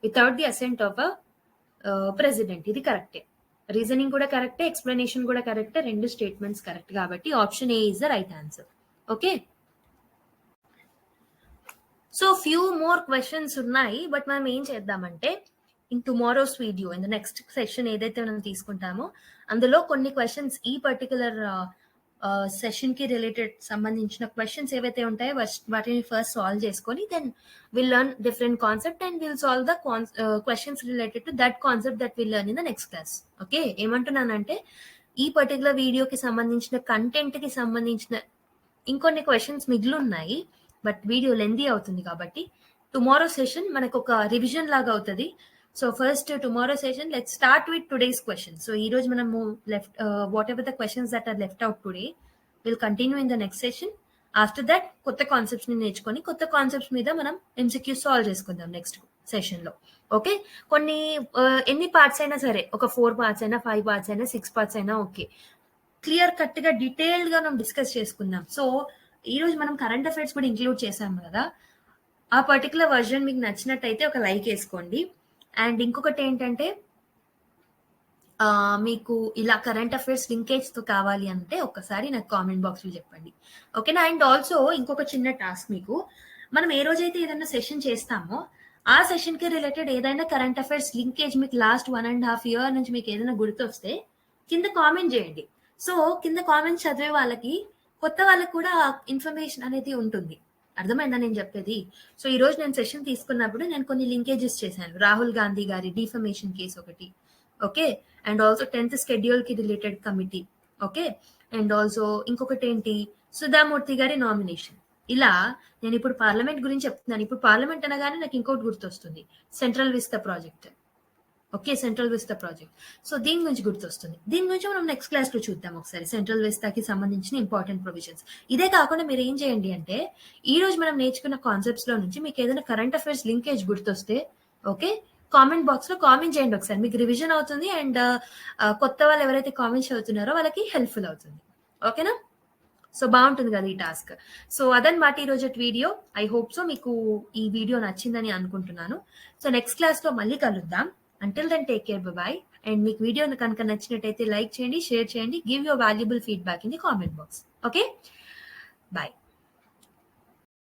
without the assent of a president. ఇది కరెక్టే, రీజనింగ్ కూడా కరెక్టే, ఎక్స్ప్లెనేషన్ కూడా కరెక్టే, 2 స్టేట్మెంట్స్ కరెక్ట్ కాబట్టి option A is the right answer. Okay, so few more questions ఉన్నాయి, but మనం ఏం చేద్దామంటే in tomorrow's video, in the next session ఏదైతే మనం తీసుకుంటామో అందులో కొన్ని క్వశ్చన్స్ ఈ పర్టికులర్ సెషన్ కి రిలేటెడ్ సంబంధించిన క్వశ్చన్స్ ఏవైతే ఉంటాయో వాటిని ఫస్ట్ సాల్వ్ చేసుకొని then will learn different concept and will solve the questions related to that concept that will learn in the next class. Okay, ఏమంటున్నానంటే ఈ పర్టికులర్ వీడియోకి సంబంధించిన కంటెంట్ కి సంబంధించిన ఇంకొన్ని క్వశ్చన్స్ మిగిలి ఉన్నాయి, బట్ వీడియో లెందీ అవుతుంది కాబట్టి టుమారో సెషన్ మనకు ఒక రివిజన్ లాగా అవుతుంది. So first tomorrow session let's start with today's question. So ఈ రోజు మనము left whatever the questions that are left out today will continue in the next session. After that కొత్త concepts ని నేర్చుకొని కొత్త కాన్సెప్ట్స్ మీద మనం MCQ సాల్వ్ చేసుకుందాం నెక్స్ట్ సెషన్ లో. ఓకే, కొన్ని ఎన్ని పార్ట్స్ అయినా సరే, ఒక 4 పార్ట్స్ అయినా 5 పార్ట్స్ అయినా 6 పార్ట్స్ అయినా ఓకే, క్లియర్ కట్ గా డీటెయిల్డ్ గా మనం డిస్కస్ చేసుకుందాం. సో ఈ రోజు మనం కరెంట్ అఫైర్స్ కూడా ఇంక్లూడ్ చేసాము కదా, ఆ పర్టికులర్ వర్జన్ మీకు నచ్చినట్టయితే ఒక లైక్ వేసుకోండి. అండ్ ఇంకొకటి ఏంటంటే మీకు ఇలా కరెంట్ అఫైర్స్ లింకేజ్ తో కావాలి అంటే ఒక్కసారి నాకు కామెంట్ బాక్స్ లో చెప్పండి. ఓకేనా, అండ్ ఆల్సో ఇంకొక చిన్న టాస్క్ మీకు, మనం ఏ రోజైతే ఏదైనా సెషన్ చేస్తామో ఆ సెషన్ కి రిలేటెడ్ ఏదైనా కరెంట్ అఫైర్స్ లింకేజ్ మీకు లాస్ట్ 1.5 year నుంచి మీకు ఏదైనా గుర్తొస్తే కింద కామెంట్ చేయండి. సో కింద కామెంట్స్ చదివే వాళ్ళకి, కొత్త వాళ్ళకి కూడా ఇన్ఫర్మేషన్ అనేది ఉంటుంది. అర్థమైందా నేను చెప్పేది? సో ఈ రోజు నేను సెషన్ తీసుకున్నప్పుడు నేను కొన్ని లింకేజెస్ చేశాను. రాహుల్ గాంధీ గారి డిఫమేషన్ కేసు ఒకటి, okay, and also 10th schedule కి related committee, okay, and also ఇంకొకటి ఏంటి, సుధామూర్తి గారి నామినేషన్. ఇలా నేను ఇప్పుడు పార్లమెంట్ గురించి చెప్తున్నాను. ఇప్పుడు పార్లమెంట్ అనగానే నాకు ఇంకోటి గుర్తొస్తుంది, central Vista project. Okay, central Vista project. So దీని గురించి గుర్తొస్తుంది. దీని గురించి మనం నెక్స్ట్ క్లాస్ లో చూద్దాం ఒకసారి, సెంట్రల్ విస్తాకి సంబంధించిన ఇంపార్టెంట్ ప్రొవిజన్స్. ఇదే కాకుండా మీరు ఏం చేయండి అంటే ఈ రోజు మనం నేర్చుకున్న కాన్సెప్ట్స్ లో నుంచి మీకు ఏదైనా కరెంట్ అఫైర్స్ లింకేజ్ గుర్తొస్తే ఓకే, కామెంట్ బాక్స్ లో కామెంట్ చేయండి ఒకసారి, మీకు రివిజన్ అవుతుంది అండ్ కొత్త వాళ్ళు ఎవరైతే కామెంట్స్ చదువుతున్నారో వాళ్ళకి హెల్ప్ఫుల్ అవుతుంది. ఓకేనా, సో బాగుంటుంది కదా ఈ టాస్క్. సో అదనమాట ఈ రోజు వీడియో. ఐ హోప్ సో మీకు ఈ వీడియో నచ్చిందని అనుకుంటున్నాను. సో నెక్స్ట్ క్లాస్ లో మళ్ళీ కలుద్దాం. Until then take care, bye. And మీకు వీడియో కనుక నచ్చినట్టయితే లైక్ చేయండి, షేర్ చేయండి, give your valuable feedback in the comment box. Okay, bye.